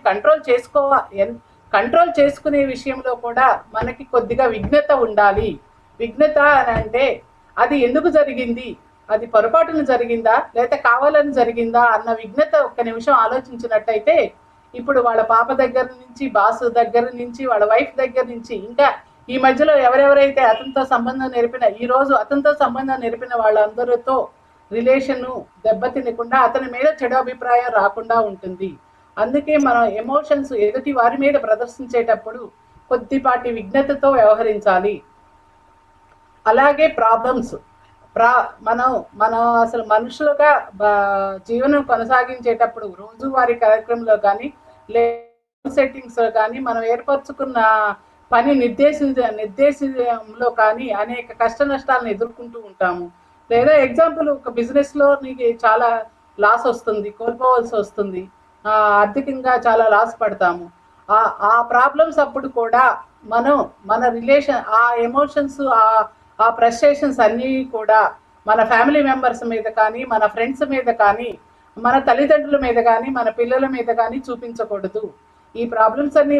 కంట్రోల్ చేసుకునే విషయంలో కూడా మనకి కొద్దిగా విఘ్నత ఉండాలి. విఘ్నత అని అంటే అది ఎందుకు జరిగింది, అది పొరపాటున జరిగిందా లేదా కావాలని జరిగిందా అన్న విఘ్నత ఒక్క నిమిషం ఆలోచించినట్టయితే ఇప్పుడు వాళ్ళ పాప దగ్గర నుంచి, బాసు దగ్గర నుంచి, వాళ్ళ వైఫ్ దగ్గర నుంచి, ఇంకా ఈ మధ్యలో ఎవరెవరైతే అతనితో సంబంధం నెరిపిన వాళ్ళందరితో రిలేషను దెబ్బతినకుండా అతని మీద చెడు అభిప్రాయం రాకుండా ఉంటుంది. అందుకే మనం ఎమోషన్స్ ఎదుటి వారి మీద ప్రదర్శించేటప్పుడు కొద్దిపాటి విఘ్నతతో వ్యవహరించాలి. అలాగే ప్రాబ్లమ్స్ మనం అసలు మనుషులుగా జీవనం కొనసాగించేటప్పుడు రోజువారీ కార్యక్రమంలో కానీ, సెట్టింగ్స్లో కానీ, మనం ఏర్పరచుకున్న పని నిర్దేశంలో కానీ అనేక కష్ట నష్టాలను ఎదుర్కొంటూ ఉంటాము. లేదా ఎగ్జాంపుల్, ఒక బిజినెస్లో నీకు చాలా లాస్ వస్తుంది, కోల్పోవాల్సి వస్తుంది, ఆర్థికంగా చాలా లాస్ పడతాము. ఆ ప్రాబ్లమ్స్ అప్పుడు కూడా మన రిలేషన్, ఆ ఎమోషన్స్, ఆ ఫ్రస్ట్రేషన్స్ అన్నీ కూడా మన ఫ్యామిలీ మెంబర్స్ మీద కానీ, మన ఫ్రెండ్స్ మీద కానీ, మన తల్లిదండ్రుల మీద కానీ, మన పిల్లల మీద కానీ చూపించకూడదు. ఈ ప్రాబ్లమ్స్ అన్ని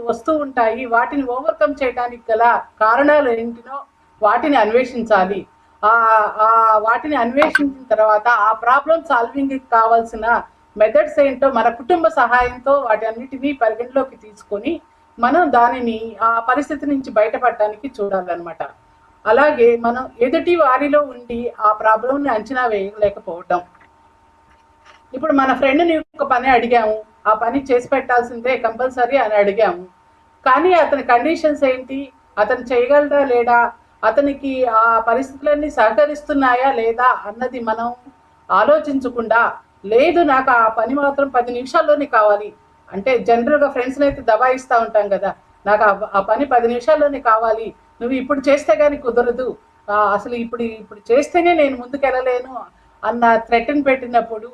వస్తూ ఉంటాయి. వాటిని ఓవర్కమ్ చేయడానికి గల కారణాలు ఏంటినో వాటిని అన్వేషించాలి. వాటిని అన్వేషించిన తర్వాత ఆ ప్రాబ్లం సాల్వింగ్ కావాల్సిన మెథడ్స్ ఏంటో మన కుటుంబ సహాయంతో వాటి అన్నిటినీ పరిగణలోకి తీసుకొని మనం దానిని ఆ పరిస్థితి నుంచి బయటపడడానికి చూడాలన్నమాట. అలాగే మనం ఎదుటి వారిలో ఉండి ఆ ప్రాబ్లంని అంచనా వేయలేకపోవడం. ఇప్పుడు మన ఫ్రెండ్ని ఒక పని అడిగాము, ఆ పని చేసి పెట్టాల్సిందే కంపల్సరీ అని అడిగాము, కానీ అతని కండిషన్స్ ఏంటి, అతను చేయగలడా లేడా, అతనికి ఆ పరిస్థితులన్నీ సహకరిస్తున్నాయా లేదా అన్నది మనం ఆలోచించకుండా, లేదు నాకు ఆ పని మాత్రం 10 నిమిషాల్లోనే కావాలి అంటే, జనరల్గా ఫ్రెండ్స్ని అయితే దబాయిస్తూ ఉంటాం కదా, నాకు ఆ పని 10 నిమిషాల్లోనే కావాలి, నువ్వు ఇప్పుడు చేస్తే కానీ కుదరదు, అసలు ఇప్పుడు చేస్తేనే నేను ముందుకెళ్ళలేను అన్న థ్రెట్ని పెట్టినప్పుడు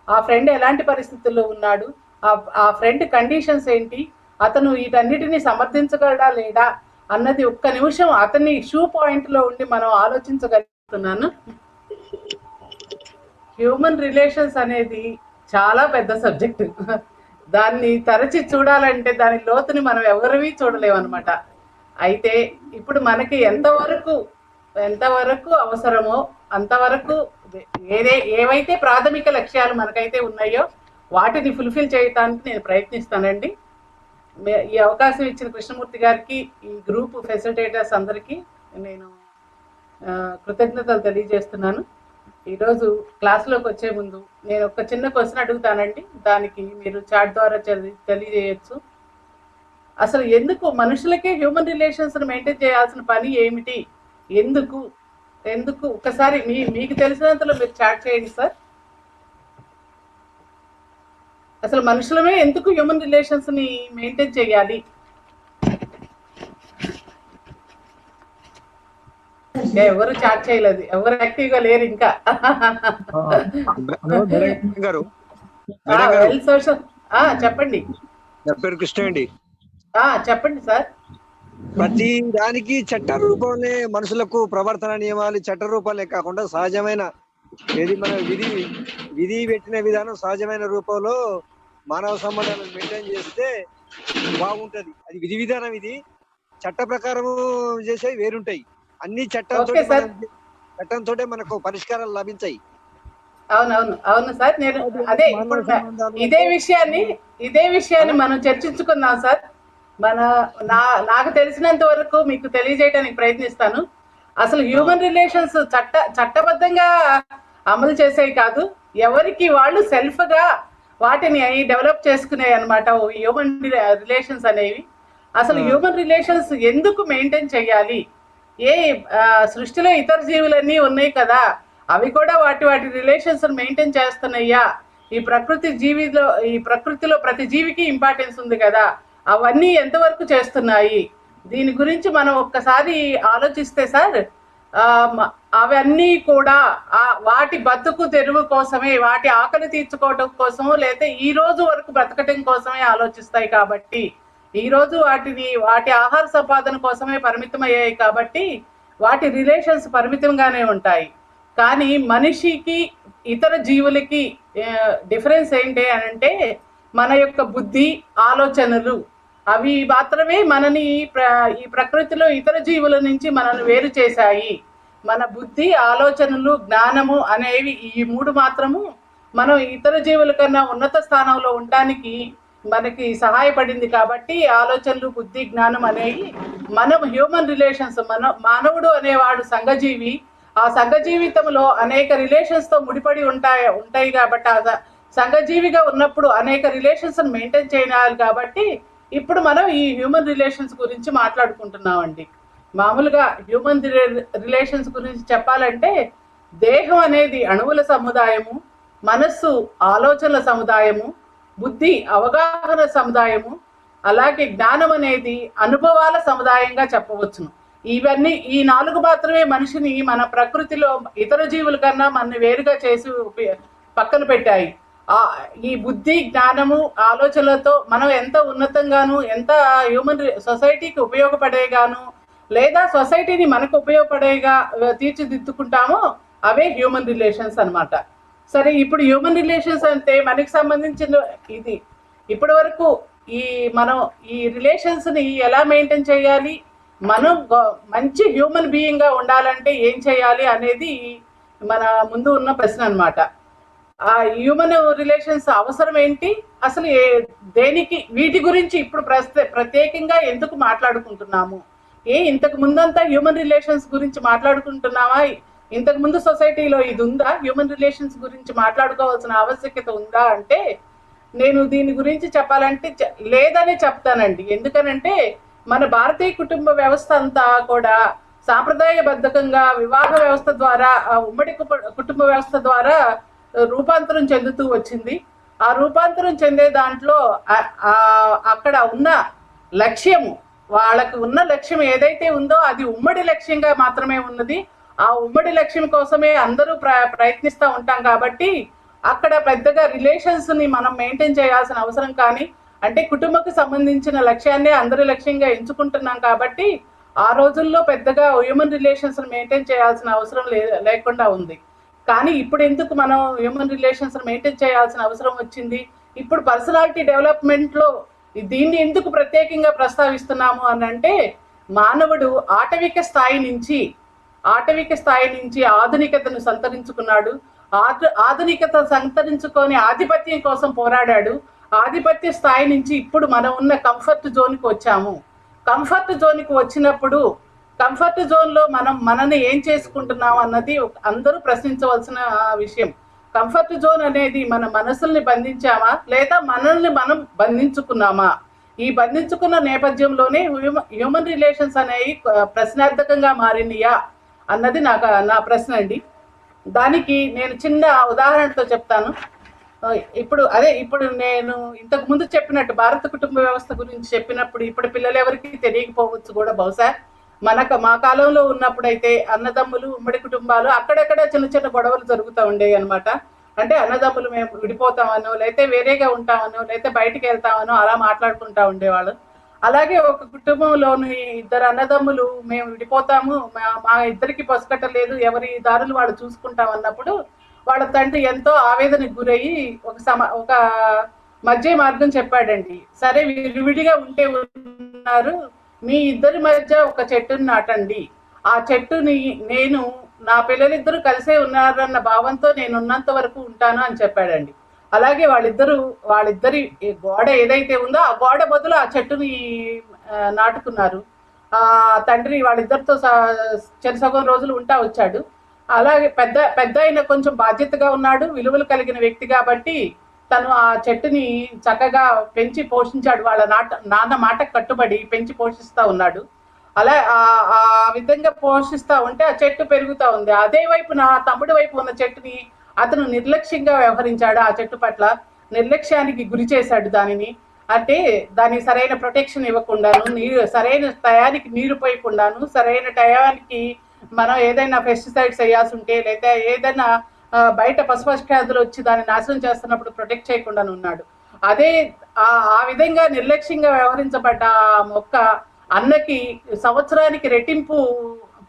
ఆ ఫ్రెండ్ ఎలాంటి పరిస్థితుల్లో ఉన్నాడు, ఆ ఫ్రెండ్ కండిషన్స్ ఏంటి, అతను వీటన్నిటిని సమర్థించగలడా లేడా అన్నది ఒక్క నిమిషం అతన్ని షూ పాయింట్లో ఉండి మనం ఆలోచించగలుగుతున్నాను. హ్యూమన్ రిలేషన్స్ అనేది చాలా పెద్ద సబ్జెక్టు. దాన్ని తరచి చూడాలంటే దాని లోతుని మనం ఎవరివి చూడలేమన్నమాట. అయితే ఇప్పుడు మనకి ఎంతవరకు అవసరమో అంతవరకు ఏవైతే ప్రాథమిక లక్ష్యాలు మనకైతే ఉన్నాయో వాటిని ఫుల్ఫిల్ చేయడానికి నేను ప్రయత్నిస్తానండి. ఈ అవకాశం ఇచ్చిన కృష్ణమూర్తి గారికి, ఈ గ్రూప్ ఫెసిలిటేటర్స్ అందరికీ నేను కృతజ్ఞతలు తెలియజేస్తున్నాను. ఈరోజు క్లాస్లోకి వచ్చే ముందు నేను ఒక చిన్న క్వశ్చన్ అడుగుతానండి, దానికి మీరు చాట్ ద్వారా తెలియజేయచ్చు. అసలు ఎందుకు మనుషులకే హ్యూమన్ రిలేషన్స్ని మెయింటైన్ చేయాల్సిన పని ఏమిటి, ఎందుకు ఒకసారి మీకు తెలిసినంతలో మీరు చాట్ చేయండి సార్. అసలు మనుషులమే ఎందుకు హ్యూమన్ రిలేషన్స్ని మెయింటైన్ చేయాలి? ఎవరు చాట్ చేయలేదు, ఎవరు యాక్టివ్గా లేరు ఇంకా. చెప్పండి. కృష్ణ అండి. చెప్పండి సార్. ప్రతి దానికి చట్ట రూపంలో మనుషులకు ప్రవర్తన నియమాలు చట్ట రూపాలే కాకుండా సహజమైన ఏది మన విధి పెట్టిన విధానం సహజమైన రూపంలో మానవ సంబంధాలను మెయింటైన్ చేస్తే బాగుంటది. అది విధి విధానం, ఇది చట్ట ప్రకారం చేసేవి వేరుంటాయి. అన్ని చట్టంతో మనకు పరిష్కారాలు లభించాయి. అవును సార్. నేను అదే ఇదే విషయాన్ని మనం చర్చించుకుందాం సార్. నాకు తెలిసినంత వరకు మీకు తెలియజేయడానికి ప్రయత్నిస్తాను. అసలు హ్యూమన్ రిలేషన్స్ చట్టబద్ధంగా అమలు చేసేవి కాదు, ఎవరికి వాళ్ళు సెల్ఫ్గా వాటిని డెవలప్ చేసుకునేవి అనమాట హ్యూమన్ రిలేషన్స్ అనేవి. అసలు హ్యూమన్ రిలేషన్స్ ఎందుకు మెయింటైన్ చేయాలి? సృష్టిలో ఇతర జీవులన్నీ ఉన్నాయి కదా, అవి కూడా వాటి రిలేషన్స్ మెయింటైన్ చేస్తున్నాయ్యా. ఈ ప్రకృతిలో ప్రతి జీవికి ఇంపార్టెన్స్ ఉంది కదా, అవన్నీ ఎంతవరకు చేస్తున్నాయి? దీని గురించి మనం ఒక్కసారి ఆలోచిస్తే సార్, అవన్నీ కూడా వాటి బతుకు తెరువు కోసమే, వాటి ఆకలి తీర్చుకోవడం కోసమో లేకపోతే ఈ రోజు వరకు బ్రతకటం కోసమే ఆలోచిస్తాయి. కాబట్టి ఈరోజు వాటి ఆహార సంపాదన కోసమే పరిమితం అయ్యాయి. కాబట్టి వాటి రిలేషన్స్ పరిమితంగానే ఉంటాయి. కానీ మనిషికి ఇతర జీవులకి డిఫరెన్స్ ఏంటి అని అంటే, మన యొక్క బుద్ధి, ఆలోచనలు, అవి మాత్రమే మనని ఈ ప్రకృతిలో ఇతర జీవుల నుంచి మనల్ని వేరు చేశాయి. మన బుద్ధి, ఆలోచనలు, జ్ఞానము అనేవి ఈ 3 మాత్రము మనం ఇతర జీవుల కన్నా ఉన్నత స్థానంలో ఉండడానికి మనకి సహాయపడింది. కాబట్టి ఆలోచనలు, బుద్ధి, జ్ఞానం అనేవి మనం హ్యూమన్ రిలేషన్స్, మానవుడు అనేవాడు సంఘజీవి. ఆ సంఘజీవితంలో అనేక రిలేషన్స్తో ముడిపడి ఉంటాయి కాబట్టి ఆ సంఘజీవిగా ఉన్నప్పుడు అనేక రిలేషన్స్ మెయింటైన్ చేయాలి. కాబట్టి ఇప్పుడు మనం ఈ హ్యూమన్ రిలేషన్స్ గురించి మాట్లాడుకుంటున్నామండి. మామూలుగా హ్యూమన్ రిలేషన్స్ గురించి చెప్పాలంటే, దేహం అనేది అణువుల సముదాయము, మనస్సు ఆలోచనల సముదాయము, బుద్ధి అవగాహన సముదాయము, అలాగే జ్ఞానం అనేది అనుభవాల సముదాయంగా చెప్పవచ్చును. ఇవన్నీ ఈ 4 మాత్రమే మనిషిని మన ప్రకృతిలో ఇతర జీవుల కన్నా మనని వేరుగా చేసి పక్కన పెట్టాయి. ఈ బుద్ధి, జ్ఞానము, ఆలోచనలతో మనం ఎంత ఉన్నతంగాను, ఎంత హ్యూమన్ సొసైటీకి ఉపయోగపడేగాను, లేదా సొసైటీని మనకు ఉపయోగపడేగా తీర్చిదిద్దుకుంటామో అవే హ్యూమన్ రిలేషన్స్ అనమాట. సరే, ఇప్పుడు హ్యూమన్ రిలేషన్స్ అంటే మనకి సంబంధించిన ఇది ఇప్పటి వరకు ఈ మనం ఈ రిలేషన్స్ ని ఎలా మెయింటైన్ చేయాలి, మనం మంచి హ్యూమన్ బీయింగ్ గా ఉండాలంటే ఏం చేయాలి అనేది మన ముందు ఉన్న ప్రశ్న అన్నమాట. ఆ హ్యూమన్ రిలేషన్స్ అవసరం ఏంటి, అసలు దేనికి, వీటి గురించి ఇప్పుడు ప్రత్యేకంగా ఎందుకు మాట్లాడుకుంటున్నాము, ఇంతకు ముందంతా హ్యూమన్ రిలేషన్స్ గురించి మాట్లాడుకుంటున్నామా, ఇంతకు ముందు సొసైటీలో ఇది ఉందా, హ్యూమన్ రిలేషన్స్ గురించి మాట్లాడుకోవాల్సిన ఆవశ్యకత ఉందా అంటే నేను దీని గురించి చెప్పాలంటే లేదని చెప్తానండి. ఎందుకనంటే మన భారతీయ కుటుంబ వ్యవస్థ అంతా కూడా సాంప్రదాయబద్ధకంగా వివాహ వ్యవస్థ ద్వారా, ఉమ్మడి కుటుంబ వ్యవస్థ ద్వారా రూపాంతరం చెందుతూ వచ్చింది. ఆ రూపాంతరం చెందే దాంట్లో అక్కడ ఉన్న లక్ష్యము, వాళ్ళకు ఉన్న లక్ష్యం ఏదైతే ఉందో అది ఉమ్మడి లక్ష్యంగా మాత్రమే ఉన్నది. ఆ ఉమ్మడి లక్ష్యం కోసమే అందరూ ప్రయత్నిస్తూ ఉంటాం కాబట్టి అక్కడ పెద్దగా రిలేషన్స్ ని మనం మెయింటైన్ చేయాల్సిన అవసరం, కానీ అంటే కుటుంబకు సంబంధించిన లక్ష్యాన్నే అందరి లక్ష్యంగా ఎంచుకుంటున్నాం కాబట్టి ఆ రోజుల్లో పెద్దగా హ్యూమన్ రిలేషన్స్ మెయింటైన్ చేయాల్సిన అవసరం లేకుండా ఉంది. కానీ ఇప్పుడు ఎందుకు మనం హ్యూమన్ రిలేషన్స్ మెయింటైన్ చేయాల్సిన అవసరం వచ్చింది, ఇప్పుడు పర్సనాలిటీ డెవలప్మెంట్ లో దీన్ని ఎందుకు ప్రత్యేకంగా ప్రస్తావిస్తున్నాము అని అంటే, మానవుడు ఆటవిక స్థాయి నుంచి ఆధునికతను సంతరించుకున్నాడు. ఆధునికత సంతరించుకొని ఆధిపత్యం కోసం పోరాడాడు. ఆధిపత్య స్థాయి నుంచి ఇప్పుడు మనం ఉన్న కంఫర్ట్ జోన్కి వచ్చాము. కంఫర్ట్ జోన్కి వచ్చినప్పుడు కంఫర్ట్ జోన్ లో మనని ఏం చేసుకుంటున్నాం అన్నది అందరూ ప్రశ్నించవలసిన విషయం. కంఫర్ట్ జోన్ అనేది మన మనసుల్ని బంధించామా లేదా మనల్ని మనం బంధించుకున్నామా? ఈ బంధించుకున్న నేపథ్యంలోనే హ్యూమన్ రిలేషన్స్ అనేవి ప్రశ్నార్థకంగా మారినయా అన్నది నా ప్రశ్న అండి. దానికి నేను చిన్న ఉదాహరణతో చెప్తాను. ఇప్పుడు నేను ఇంతకు ముందు చెప్పినట్టు భారత కుటుంబ వ్యవస్థ గురించి చెప్పినప్పుడు ఇప్పుడు పిల్లలు ఎవరికి తెలియకపోవచ్చు కూడా. బహుశా మా కాలంలో ఉన్నప్పుడైతే అన్నదమ్ములు, ఉమ్మడి కుటుంబాలు అక్కడక్కడ చిన్న చిన్న గొడవలు జరుగుతూ ఉండేవి అనమాట. అంటే అన్నదమ్ములు మేము విడిపోతామనో, లేకపోతే వేరేగా ఉంటామనో, లేకపోతే బయటికి వెళ్తామనో అలా మాట్లాడుకుంటా ఉండేవాళ్ళు. అలాగే ఒక కుటుంబంలోని ఇద్దరు అన్నదమ్ములు మేము విడిపోతాము, మా ఇద్దరికి పసుకట్టలేదు, ఎవరి దారులు వాళ్ళు చూసుకుంటాం అన్నప్పుడు వాళ్ళ తండ్రి ఎంతో ఆవేదనకు గురయ్యి ఒక మధ్య మార్గం చెప్పాడండి. సరే విడివిడిగా ఉంటే ఉన్నారు, మీ ఇద్దరి మధ్య ఒక చెట్టుని నాటండి. ఆ చెట్టుని నా పిల్లలిద్దరూ కలిసే ఉన్నారన్న భావంతో నేను ఉన్నంత వరకు ఉంటాను అని చెప్పాడండి. అలాగే వాళ్ళిద్దరి గోడ ఏదైతే ఉందో ఆ గోడ బదులు ఆ చెట్టుని నాటుకున్నారు. ఆ తండ్రి వాళ్ళిద్దరితో చెరసగం రోజులు ఉంటా వచ్చాడు. అలాగే పెద్ద ఆయన కొంచెం బాధ్యతగా ఉన్నాడు, విలువలు కలిగిన వ్యక్తి కాబట్టి తను ఆ చెట్టుని చక్కగా పెంచి పోషించాడు. వాళ్ళ నాన్న మాటకు కట్టుబడి పెంచి పోషిస్తా ఉన్నాడు. అలా ఆ విధంగా పోషిస్తా ఉంటే ఆ చెట్టు పెరుగుతూ ఉంది. అదే వైపు నా తమ్ముడి వైపు ఉన్న చెట్టుని అతను నిర్లక్ష్యంగా వ్యవహరించాడు. ఆ చెట్టు పట్ల నిర్లక్ష్యానికి గురి చేశాడు దానిని. అంటే దానికి సరైన ప్రొటెక్షన్ ఇవ్వకుండాను, సరైన టయానికి నీరు పోయకుండాను, సరైన టయానికి మనం ఏదైనా పెస్టిసైడ్స్ వేయాల్సి ఉంటే, లేదా ఏదైనా బయట పశుపక్షాదులు వచ్చి దాన్ని నాశనం చేస్తున్నప్పుడు ప్రొటెక్ట్ చేయకుండా ఉన్నాడు. అదే ఆ విధంగా నిర్లక్ష్యంగా వ్యవహరించబడ్డ మొక్క అన్నకి సంవత్సరానికి రెట్టింపు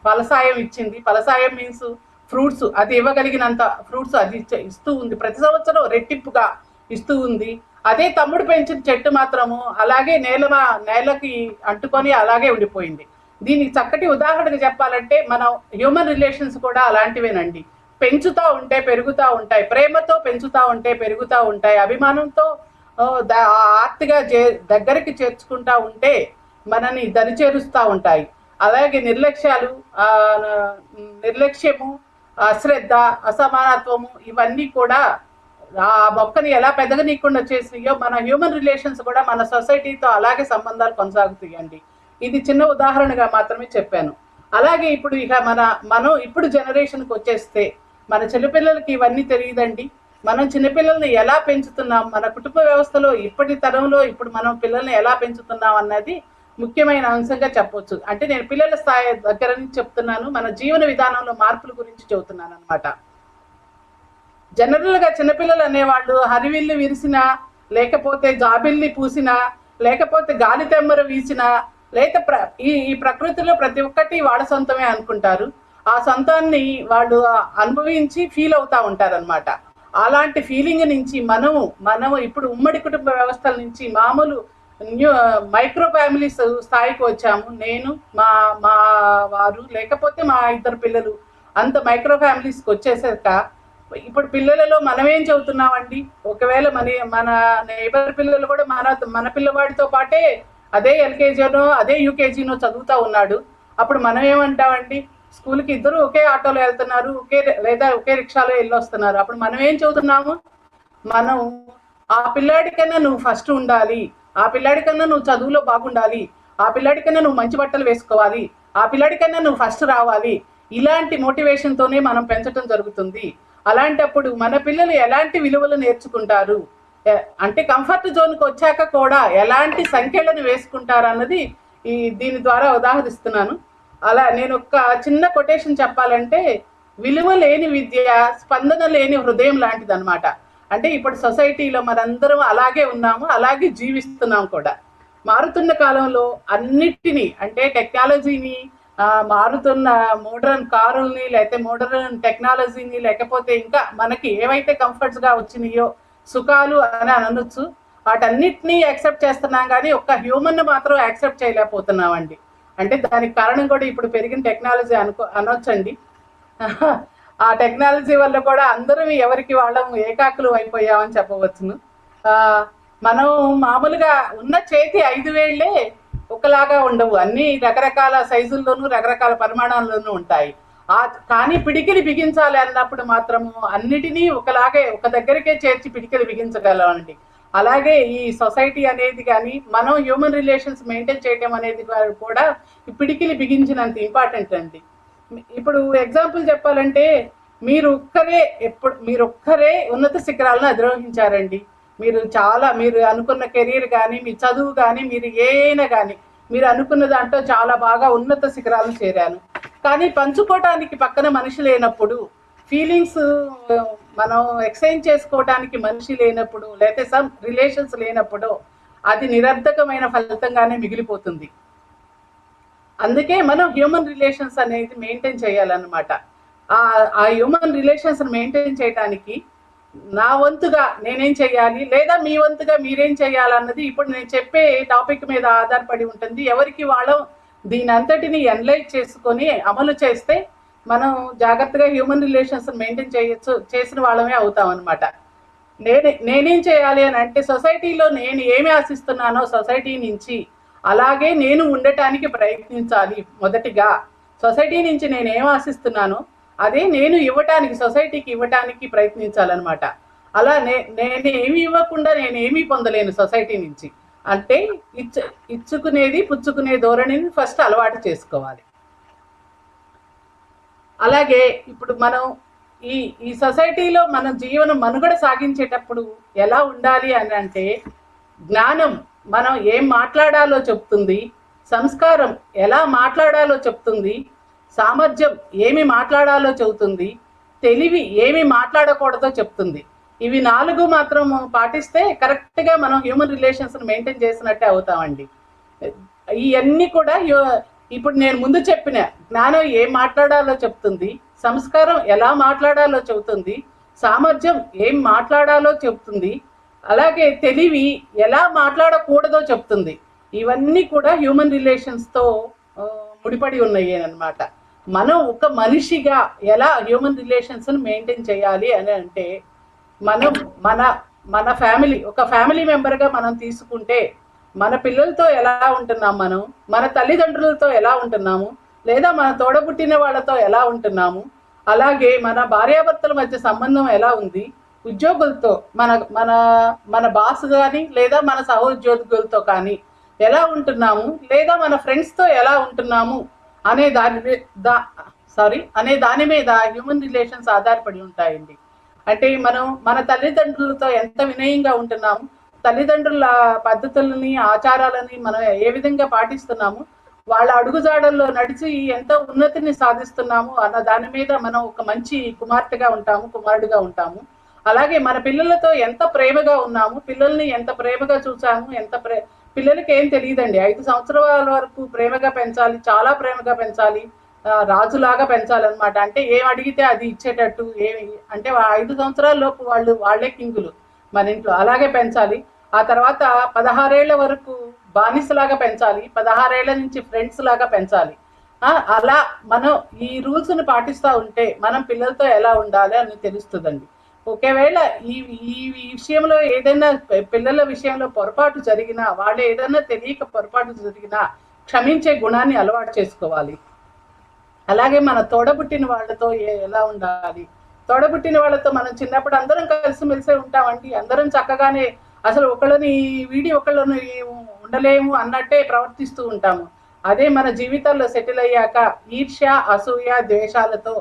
ఫలసాయం ఇచ్చింది. ఫలసాయం మీన్స్ ఫ్రూట్స్, అది ఇవ్వగలిగినంత ఫ్రూట్స్ అది ఇస్తూ ఉంది. ప్రతి సంవత్సరం రెట్టింపుగా ఇస్తూ ఉంది. అదే తమ్ముడు పెంచిన చెట్టు మాత్రము అలాగే నేలకి అంటుకొని అలాగే ఉండిపోయింది. దీనికి చక్కటి ఉదాహరణగా చెప్పాలంటే మన హ్యూమన్ రిలేషన్స్ కూడా అలాంటివేనండి. పెంచుతూ ఉంటే పెరుగుతూ ఉంటాయి, ప్రేమతో పెంచుతూ ఉంటే పెరుగుతూ ఉంటాయి, అభిమానంతో ఆర్తిగా దగ్గరికి చేర్చుకుంటా ఉంటే మనని దరిచేరుస్తూ ఉంటాయి. అలాగే నిర్లక్ష్యము, అశ్రద్ధ, అసమానత్వము ఇవన్నీ కూడా ఆ మొక్కని ఎలా పెదగనీయకుండా చేసినాయో మన హ్యూమన్ రిలేషన్స్ కూడా మన సొసైటీతో అలాగే సంబంధాలు కొనసాగుతాయండి. ఇది చిన్న ఉదాహరణగా మాత్రమే చెప్పాను. అలాగే ఇప్పుడు మనం ఇప్పుడు జనరేషన్కి వచ్చేస్తే మన చిన్నపిల్లలకి ఇవన్నీ తెలియదండి. మనం చిన్నపిల్లల్ని ఎలా పెంచుతున్నాం, మన కుటుంబ వ్యవస్థలో ఇప్పటి తరంలో ఇప్పుడు మనం పిల్లల్ని ఎలా పెంచుతున్నాం అన్నది ముఖ్యమైన అంశంగా చెప్పొచ్చు. అంటే నేను పిల్లల స్థాయి దగ్గర నుంచి చెప్తున్నాను, మన జీవన విధానంలో మార్పుల గురించి చెబుతున్నాను అనమాట. జనరల్ గా చిన్నపిల్లలు అనేవాళ్ళు హరివిల్లు విరిసినా, లేకపోతే జాబిల్లి పూసినా, లేకపోతే గాలి తెమ్మర వీసినా, లేక ఈ ప్రకృతిలో ప్రతి ఒక్కటి వాళ్ళ సొంతమే అనుకుంటారు. ఆ సొంతాన్ని వాళ్ళు అనుభవించి ఫీల్ అవుతా ఉంటారు అనమాట. అలాంటి ఫీలింగ్ నుంచి మనము ఇప్పుడు ఉమ్మడి కుటుంబ వ్యవస్థల నుంచి మామూలు న్యూ మైక్రో ఫ్యామిలీస్ స్థాయికి వచ్చాము. నేను, మా మా వారు, లేకపోతే మా ఇద్దరు పిల్లలు, అంత మైక్రో ఫ్యామిలీస్కి వచ్చేసాక ఇప్పుడు పిల్లలలో మనం ఏం చెబుతున్నామండి? ఒకవేళ మన నైబర్ పిల్లలు కూడా మన పిల్లవాడితో పాటే అదే ఎల్కేజీనో అదే యూకేజీనో చదువుతూ ఉన్నాడు. అప్పుడు మనం ఏమంటామండి? స్కూల్కి ఇద్దరు ఒకే ఆటోలో వెళ్తున్నారు, లేదా ఒకే రిక్షాలో వెళ్ళి వస్తున్నారు. అప్పుడు మనం ఏం చెబుతున్నాము? మనం ఆ పిల్లాడికన్నా నువ్వు ఫస్ట్ ఉండాలి, ఆ పిల్లాడికన్నా నువ్వు చదువులో బాగుండాలి, ఆ పిల్లాడికన్నా నువ్వు మంచి బట్టలు వేసుకోవాలి, ఆ పిల్లాడికన్నా నువ్వు ఫస్ట్ రావాలి, ఇలాంటి మోటివేషన్తోనే మనం పెంచడం జరుగుతుంది. అలాంటప్పుడు మన పిల్లలు ఎలాంటి విలువలు నేర్చుకుంటారు, అంటే కంఫర్ట్ జోన్కి వచ్చాక కూడా ఎలాంటి సంఖ్యలను వేసుకుంటారు అన్నది దీని ద్వారా ఉదాహరిస్తున్నాను. అలా నేను ఒక చిన్న కొటేషన్ చెప్పాలంటే, విలువ లేని విద్య స్పందన లేని హృదయం లాంటిది అనమాట. అంటే ఇప్పుడు సొసైటీలో మనందరం అలాగే ఉన్నాము, అలాగే జీవిస్తున్నాం కూడా. మారుతున్న కాలంలో అన్నిటినీ, అంటే టెక్నాలజీని, మారుతున్న మోడర్న్ కారుల్ని, లేకపోతే మోడర్న్ టెక్నాలజీని, లేకపోతే ఇంకా మనకి ఏవైతే కంఫర్ట్స్గా వచ్చినాయో సుఖాలు అని అనొచ్చు, వాటన్నిటినీ యాక్సెప్ట్ చేస్తున్నాం, కానీ ఒక్క హ్యూమన్ మాత్రం యాక్సెప్ట్ చేయలేకపోతున్నామండి. అంటే దానికి కారణం కూడా ఇప్పుడు పెరిగిన టెక్నాలజీ అనొచ్చండి. ఆ టెక్నాలజీ వల్ల కూడా అందరం ఎవరికి వాళ్ళం ఏకాకులు అయిపోయామని చెప్పవచ్చును. మనం మామూలుగా ఉన్న చేతి 5 వేళ్లే ఒకలాగా ఉండవు, అన్ని రకరకాల సైజుల్లోనూ రకరకాల పరిమాణాల్లోనూ ఉంటాయి. కానీ పిడికిలి బిగించాలి అన్నప్పుడు మాత్రము అన్నిటినీ ఒకలాగే ఒక దగ్గరికే చేర్చి పిడికిలి బిగించగలమండి. అలాగే ఈ సొసైటీ అనేది కానీ మనం హ్యూమన్ రిలేషన్స్ మెయింటైన్ చేయడం అనేది కూడా పిడికిలి బిగించినంత ఇంపార్టెంట్ అండి. ఇప్పుడు ఎగ్జాంపుల్ చెప్పాలంటే, మీరు ఒక్కరే ఉన్నత శిఖరాలను అధిరోహించారండి. మీరు అనుకున్న కెరీర్ కానీ, మీ చదువు కానీ, మీరు ఏమైనా కానీ మీరు అనుకున్న దాంట్లో చాలా బాగా ఉన్నత శిఖరాలను చేరాను. కానీ పంచుకోవటానికి పక్కన మనిషి లేనప్పుడు, ఫీలింగ్స్ మనం ఎక్స్చేంజ్ చేసుకోవడానికి మనిషి లేనప్పుడు, లేకపోతే సమ్ రిలేషన్స్ లేనప్పుడు అది నిరర్ధకమైన ఫలితంగానే మిగిలిపోతుంది. అందుకే మనం హ్యూమన్ రిలేషన్స్ అనేది మెయింటైన్ చేయాలన్నమాట. ఆ హ్యూమన్ రిలేషన్స్ మెయింటైన్ చేయడానికి నా వంతుగా నేనేం చేయాలి, లేదా మీ వంతుగా మీరేం చేయాలన్నది ఇప్పుడు నేను చెప్పే టాపిక్ మీద ఆధారపడి ఉంటుంది. ఎవరికి వాళ్ళం దీని అంతటిని ఎనలైజ్ చేసుకొని అమలు చేస్తే మనం జాగ్రత్తగా హ్యూమన్ రిలేషన్స్ మెయింటైన్ చేసిన వాళ్ళమే అవుతాం అనమాట. నేనేం చేయాలి అని అంటే, సొసైటీలో నేను ఏమి ఆశిస్తున్నానో సొసైటీ నుంచి అలాగే నేను ఉండటానికి ప్రయత్నించాలి. మొదటిగా సొసైటీ నుంచి నేను ఏం ఆశిస్తున్నానో అదే నేను సొసైటీకి ఇవ్వటానికి ప్రయత్నించాలన్నమాట. అలా నేను ఏమి ఇవ్వకుండా నేనేమీ పొందలేను సొసైటీ నుంచి. అంటే ఇచ్చుకునేది పుచ్చుకునే ధోరణిని ఫస్ట్ అలవాటు చేసుకోవాలి. అలాగే ఇప్పుడు మనం ఈ సొసైటీలో మన జీవనం మనుగడ సాగించేటప్పుడు ఎలా ఉండాలి అని అంటే, జ్ఞానం మనం ఏం మాట్లాడాలో చెప్తుంది, సంస్కారం ఎలా మాట్లాడాలో చెప్తుంది, సామర్థ్యం ఏమి మాట్లాడాలో చెబుతుంది, తెలివి ఏమి మాట్లాడకూడదో చెప్తుంది. ఇవి 4 మాత్రం పాటిస్తే కరెక్ట్గా మనం హ్యూమన్ రిలేషన్స్ మెయింటైన్ చేసినట్టే అవుతామండి. ఇవన్నీ కూడా ఇప్పుడు నేను ముందు చెప్పిన జ్ఞానం ఏం మాట్లాడాలో చెప్తుంది, సంస్కారం ఎలా మాట్లాడాలో చెబుతుంది, సామర్థ్యం ఏం మాట్లాడాలో చెప్తుంది, అలాగే తెలివి ఎలా మాట్లాడకూడదో చెప్తుంది. ఇవన్నీ కూడా హ్యూమన్ రిలేషన్స్తో ముడిపడి ఉన్నాయి అన్నమాట. మనం ఒక మనిషిగా ఎలా హ్యూమన్ రిలేషన్స్ని మెయింటైన్ చేయాలి అని అంటే, మనం మన ఒక ఫ్యామిలీ మెంబర్గా మనం తీసుకుంటే మన పిల్లలతో ఎలా ఉంటున్నాం, మన తల్లిదండ్రులతో ఎలా ఉంటున్నాము, లేదా మన తోడబుట్టిన వాళ్ళతో ఎలా ఉంటున్నాము, అలాగే మన భార్యాభర్తల మధ్య సంబంధం ఎలా ఉంది, ఉద్యోగులతో మన బాస్ కానీ లేదా మన సహోద్యోగులతో కానీ ఎలా ఉంటున్నాము, లేదా మన ఫ్రెండ్స్తో ఎలా ఉంటున్నాము అనే దాని మీద హ్యూమన్ రిలేషన్స్ ఆధారపడి ఉంటాయండి. అంటే మనం మన తల్లిదండ్రులతో ఎంత వినయంగా ఉంటున్నాము, తల్లిదండ్రుల పద్ధతులని ఆచారాలని మనం ఏ విధంగా పాటిస్తున్నాము, వాళ్ళ అడుగుజాడల్లో నడిచి ఎంతో ఉన్నతిని సాధిస్తున్నాము అన్న దాని మీద మనం ఒక మంచి కుమార్తెగా ఉంటాము, కుమారుడుగా ఉంటాము. అలాగే మన పిల్లలతో ఎంత ప్రేమగా ఉన్నాము, పిల్లల్ని ఎంత ప్రేమగా చూసాము, పిల్లలకి ఏం తెలియదండి. 5 సంవత్సరాల వరకు ప్రేమగా పెంచాలి, చాలా ప్రేమగా పెంచాలి, రాజులాగా పెంచాలన్నమాట. అంటే ఏం అడిగితే అది ఇచ్చేటట్టు, అంటే 5 సంవత్సరాల లోపు వాళ్ళే కింగులు మన ఇంట్లో, అలాగే పెంచాలి. ఆ తర్వాత 16 ఏళ్ల వరకు బానిసలాగా పెంచాలి, 16 ఏళ్ల నుంచి ఫ్రెండ్స్ లాగా పెంచాలి. అలా మనం ఈ రూల్స్ని పాటిస్తూ ఉంటే మనం పిల్లలతో ఎలా ఉండాలి అని తెలుస్తుందండి. ఒకవేళ ఈ ఈ విషయంలో ఏదైనా పిల్లల విషయంలో పొరపాటు జరిగినా, వాళ్ళు ఏదైనా తెలియక పొరపాటు జరిగినా క్షమించే గుణాన్ని అలవాటు చేసుకోవాలి. అలాగే మన తోడబుట్టిన వాళ్ళతో ఎలా ఉండాలి, తోడబుట్టిన వాళ్ళతో మనం చిన్నప్పుడు అందరం కలిసిమెలిసే ఉంటామండి. అందరం చక్కగానే అసలు ఒకళ్ళని వీడి ఒకళ్ళని ఉండలేము అన్నట్టే ప్రవర్తిస్తూ ఉంటాము. అదే మన జీవితాల్లో సెటిల్ అయ్యాక ఈర్ష్య, అసూయ, ద్వేషాలతో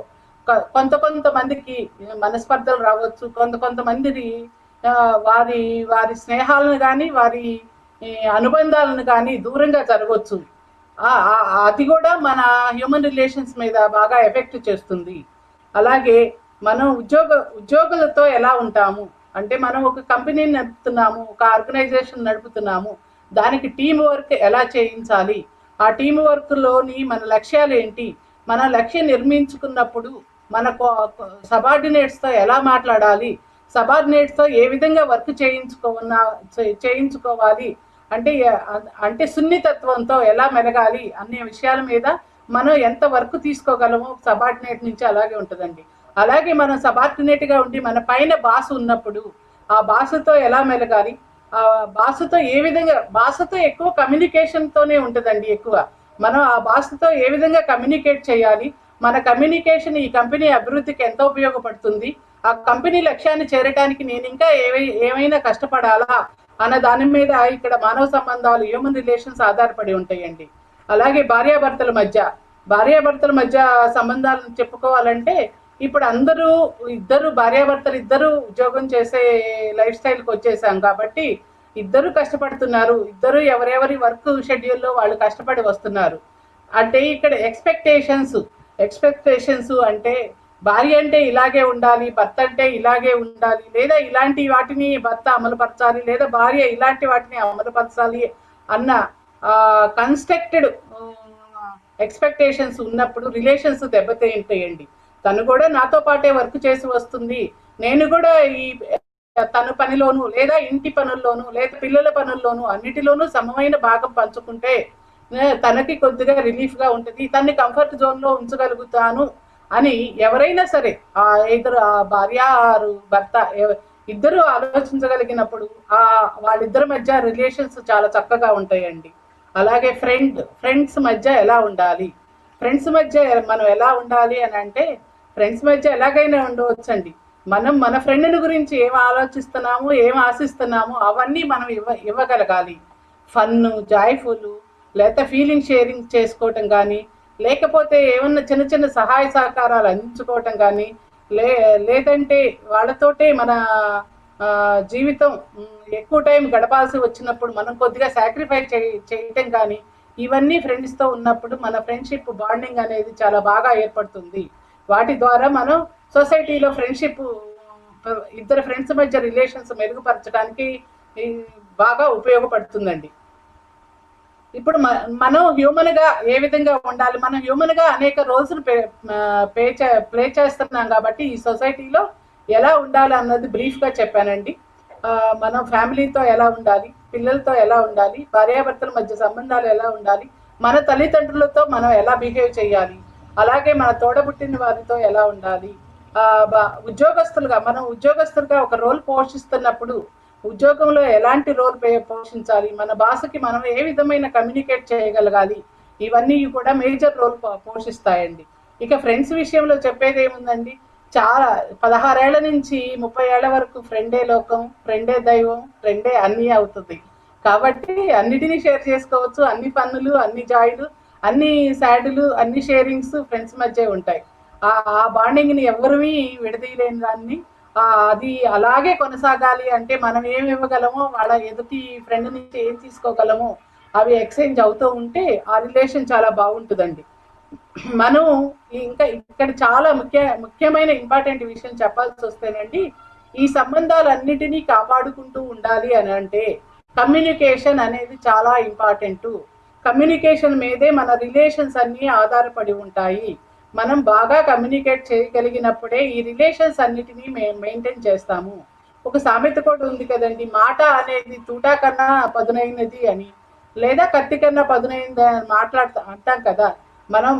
కొంతమందికి మనస్పర్ధలు రావచ్చు. కొంతమందిని వారి వారి స్నేహాలను కానీ వారి అనుబంధాలను కానీ దూరంగా జరగవచ్చు. అది కూడా మన హ్యూమన్ రిలేషన్స్ మీద బాగా ఎఫెక్ట్ చేస్తుంది. అలాగే మనం ఉద్యోగులతో ఎలా ఉంటాము అంటే, మనం ఒక కంపెనీని నడుపుతున్నాము, ఒక ఆర్గనైజేషన్ నడుపుతున్నాము, దానికి టీం వర్క్ ఎలా చేయించాలి, ఆ టీం వర్క్లోని మన లక్ష్యాలు ఏంటి, మన లక్ష్యం నిర్మించుకున్నప్పుడు మన సబార్డినేట్స్తో ఎలా మాట్లాడాలి, సబార్డినేట్స్తో ఏ విధంగా వర్క్ చేయించుకోవాలి అంటే సున్నితత్వంతో ఎలా మెలగాలి అనే విషయాల మీద మనం ఎంత వర్క్ తీసుకోగలమో సబార్డినేట్ నుంచి అలాగే ఉంటుందండి. అలాగే మనం సబార్డినేట్గా ఉండి మన పైన బాస్ ఉన్నప్పుడు ఆ బాసుతో ఎలా మెలగాలి, ఆ బాసుతో ఏ విధంగా, బాసుతో ఎక్కువ కమ్యూనికేషన్తోనే ఉంటుందండి. ఎక్కువ మనం ఆ బాసుతో ఏ విధంగా కమ్యూనికేట్ చేయాలి, మన కమ్యూనికేషన్ ఈ కంపెనీ అభివృద్ధికి ఎంత ఉపయోగపడుతుంది, ఆ కంపెనీ లక్ష్యాన్ని చేరడానికి నేను ఇంకా ఏమైనా కష్టపడాలా అన్న దాని మీద ఇక్కడ మానవ సంబంధాలు, హ్యూమన్ రిలేషన్స్ ఆధారపడి ఉంటాయండి. అలాగే భార్యాభర్తల మధ్య సంబంధాలను చెప్పుకోవాలంటే, ఇప్పుడు ఇద్దరు భార్యాభర్తలు ఇద్దరు ఉద్యోగం చేసే లైఫ్ స్టైల్కి వచ్చేసాం కాబట్టి ఇద్దరు కష్టపడుతున్నారు. ఇద్దరు ఎవరెవరి వర్క్ షెడ్యూల్లో వాళ్ళు కష్టపడి వస్తున్నారు. అంటే ఇక్కడ ఎక్స్పెక్టేషన్స్ అంటే భార్య అంటే ఇలాగే ఉండాలి, భర్త అంటే ఇలాగే ఉండాలి, లేదా ఇలాంటి వాటిని భర్త అమలుపరచాలి, లేదా భార్య ఇలాంటి వాటిని అమలుపరచాలి అన్న కన్స్ట్రక్టెడ్ ఎక్స్పెక్టేషన్స్ ఉన్నప్పుడు రిలేషన్స్ దెబ్బతింటాయండి. తను కూడా నాతో పాటే వర్క్ చేసి వస్తుంది, నేను కూడా ఈ తన పనిలోను లేదా ఇంటి పనుల్లోనూ లేదా పిల్లల పనుల్లోనూ అన్నిటిలోనూ సమమైన భాగం పంచుకుంటే తనకి కొద్దిగా రిలీఫ్గా ఉంటుంది, తన్ని కంఫర్ట్ జోన్లో ఉంచగలుగుతాను అని ఎవరైనా సరే ఆ భార్య భర్త ఇద్దరు ఆలోచించగలిగినప్పుడు వాళ్ళిద్దరి మధ్య రిలేషన్స్ చాలా చక్కగా ఉంటాయండి. అలాగే ఫ్రెండ్స్ మధ్య ఎలా ఉండాలి, ఫ్రెండ్స్ మధ్య మనం ఎలా ఉండాలి అని అంటే, ఫ్రెండ్స్ మధ్య ఎలాగైనా ఉండవచ్చండి. మనం మన ఫ్రెండ్ని గురించి ఏం ఆలోచిస్తున్నాము, ఏం ఆశిస్తున్నాము అవన్నీ మనం ఇవ్వగలగాలి. ఫన్ను, జాయ్ఫుల్, లేకపోతే ఫీలింగ్ షేరింగ్ చేసుకోవటం కానీ, లేకపోతే ఏమన్నా చిన్న చిన్న సహాయ సహకారాలు అందించుకోవటం కానీ, లేదంటే వాళ్ళతోటే మన జీవితం ఎక్కువ టైం గడపాల్సి వచ్చినప్పుడు మనం కొద్దిగా సాక్రిఫైస్ చేయటం కానీ, ఇవన్నీ ఫ్రెండ్స్తో ఉన్నప్పుడు మన ఫ్రెండ్షిప్ బాండింగ్ అనేది చాలా బాగా ఏర్పడుతుంది. వాటి ద్వారా మనం సొసైటీలో ఇద్దరు ఫ్రెండ్స్ మధ్య రిలేషన్స్ మెరుగుపరచడానికి బాగా ఉపయోగపడుతుందండి. ఇప్పుడు మనం హ్యూమన్గా ఏ విధంగా ఉండాలి, మనం హ్యూమన్గా అనేక రోల్స్ను ప్లే చేస్తున్నాం కాబట్టి ఈ సొసైటీలో ఎలా ఉండాలి అన్నది బ్రీఫ్గా చెప్పానండి. మనం ఫ్యామిలీతో ఎలా ఉండాలి, పిల్లలతో ఎలా ఉండాలి, భార్యాభర్తల మధ్య సంబంధాలు ఎలా ఉండాలి, మన తల్లిదండ్రులతో మనం ఎలా బిహేవ్ చేయాలి, అలాగే మన తోడబుట్టిన వారితో ఎలా ఉండాలి, మనం ఉద్యోగస్తులుగా ఒక రోల్ పోషిస్తున్నప్పుడు ఉద్యోగంలో ఎలాంటి రోల్ పోషించాలి, మన భాషకి మనం ఏ విధమైన కమ్యూనికేట్ చేయగలగాలి, ఇవన్నీ కూడా మేజర్ రోల్ పోషిస్తాయండి. ఇక ఫ్రెండ్స్ విషయంలో చెప్పేది ఏముందండి, చాలా 16 ఏళ్ల నుంచి 30 ఏళ్ల వరకు ఫ్రెండే లోకం, ఫ్రెండే దైవం, ఫ్రెండే అన్నీ అవుతుంది. కాబట్టి అన్నిటినీ షేర్ చేసుకోవచ్చు, అన్ని పన్నులు, అన్ని జాయిలు, అన్ని సాడులు, అన్ని షేరింగ్స్ ఫ్రెండ్స్ మధ్య ఉంటాయి. ఆ బాండింగ్ని ఎవరివి విడదీయలేని దాన్ని అది అలాగే కొనసాగాలి అంటే మనం ఏమి ఇవ్వగలమో వాళ్ళ ఎదుటి ఫ్రెండ్ నుంచి ఏం తీసుకోగలమో అవి ఎక్స్చేంజ్ అవుతూ ఉంటే ఆ రిలేషన్ చాలా బాగుంటుందండి. మనం ఇంకా ఇక్కడ చాలా ముఖ్యమైన ఇంపార్టెంట్ విషయం చెప్పాల్సి వస్తేనండి, ఈ సంబంధాలన్నిటినీ కాపాడుకుంటూ ఉండాలి అని అంటే కమ్యూనికేషన్ అనేది చాలా ఇంపార్టెంట్. కమ్యూనికేషన్ మీదే మన రిలేషన్స్ అన్నీ ఆధారపడి ఉంటాయి. మనం బాగా కమ్యూనికేట్ చేయగలిగినప్పుడే ఈ రిలేషన్స్ అన్నిటినీ మెయింటైన్ చేస్తాము. ఒక సామెత కూడా ఉంది కదండి, మాట అనేది తూటా కన్నా పదునైనది అని, లేదా కత్తి కన్నా పదునైంది అని అంటాం కదా. మనం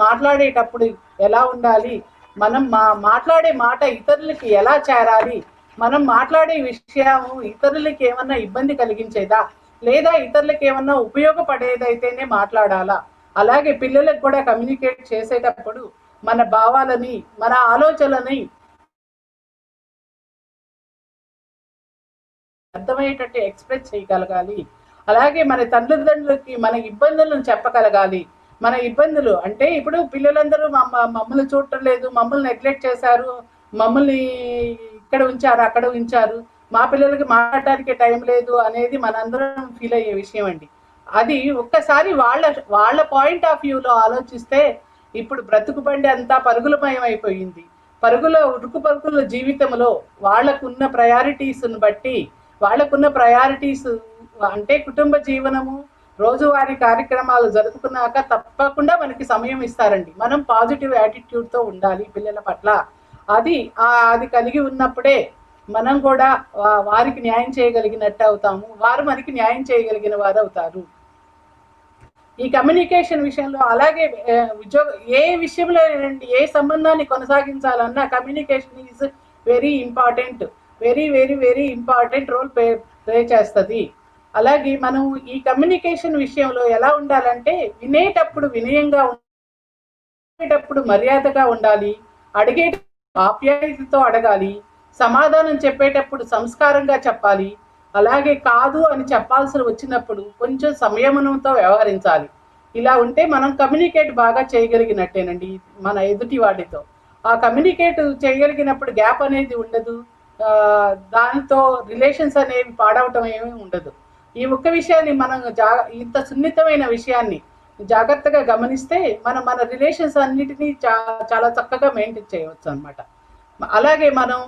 మాట్లాడేటప్పుడు ఎలా ఉండాలి, మనం మాట్లాడే మాట ఇతరులకి ఎలా చేరాలి, మనం మాట్లాడే విషయం ఇతరులకి ఏమన్నా ఇబ్బంది కలిగించేదా, లేదా ఇతరులకి ఏమన్నా ఉపయోగపడేదైతేనే మాట్లాడాలా. అలాగే పిల్లలకు కూడా కమ్యూనికేట్ చేసేటప్పుడు మన భావాలని, మన ఆలోచనలని అర్థమయ్యేటట్టు ఎక్స్ప్రెస్ చేయగలగాలి. అలాగే మన తల్లిదండ్రులకి మన ఇబ్బందులను చెప్పగలగాలి. మన ఇబ్బందులు అంటే ఇప్పుడు పిల్లలందరూ మమ్మల్ని చూడటం లేదు, మమ్మల్ని నెగ్లెక్ట్ చేశారు, మమ్మల్ని ఇక్కడ ఉంచారు, అక్కడ ఉంచారు, మా పిల్లలకి మాట్లాడటానికి టైం లేదు అనేది మనందరం ఫీల్ అయ్యే విషయం అండి. అది ఒక్కసారి వాళ్ళ పాయింట్ ఆఫ్ వ్యూలో ఆలోచిస్తే, ఇప్పుడు బ్రతుకు బండి అంతా పరుగులమయం అయిపోయింది. ఉరుకు పరుగుల జీవితంలో వాళ్ళకున్న ప్రయారిటీస్ని బట్టి, వాళ్ళకున్న ప్రయారిటీస్ అంటే కుటుంబ జీవనము, రోజువారీ కార్యక్రమాలు జరుపుకున్నాక తప్పకుండా మనకి సమయం ఇస్తారండి. మనం పాజిటివ్ యాటిట్యూడ్తో ఉండాలి పిల్లల పట్ల. అది కలిగి ఉన్నప్పుడే మనం కూడా వారికి న్యాయం చేయగలిగినట్టు అవుతాము, వారు మనకి న్యాయం చేయగలిగిన వారు అవుతారు. ఈ కమ్యూనికేషన్ విషయంలో అలాగే ఏ విషయంలో ఏ సంబంధాన్ని కొనసాగించాలన్నా communication is very important, very very very important role play చేస్తుంది. అలాగే మనం ఈ కమ్యూనికేషన్ విషయంలో ఎలా ఉండాలంటే, వినేటప్పుడు వినయంగా ఉండేటప్పుడు మర్యాదగా ఉండాలి, అడిగేటప్పుడు ఆప్యాయతతో అడగాలి, సమాధానం చెప్పేటప్పుడు సంస్కారంగా చెప్పాలి, అలాగే కాదు అని చెప్పాల్సి వచ్చినప్పుడు కొంచెం సంయమనంతో వ్యవహరించాలి. ఇలా ఉంటే మనం కమ్యూనికేట్ బాగా చేయగలిగినట్టేనండి మన ఎదుటి వాడితో. ఆ కమ్యూనికేట్ చేయగలిగినప్పుడు గ్యాప్ అనేది ఉండదు, దానితో రిలేషన్స్ అనేవి పాడవటం ఏమీ ఉండదు. ఈ ఒక్క విషయాన్ని మనం ఇంత సున్నితమైన విషయాన్ని జాగ్రత్తగా గమనిస్తే మన రిలేషన్స్ అన్నిటినీ చాలా చక్కగా మెయింటైన్ చేయవచ్చు అనమాట. అలాగే మనం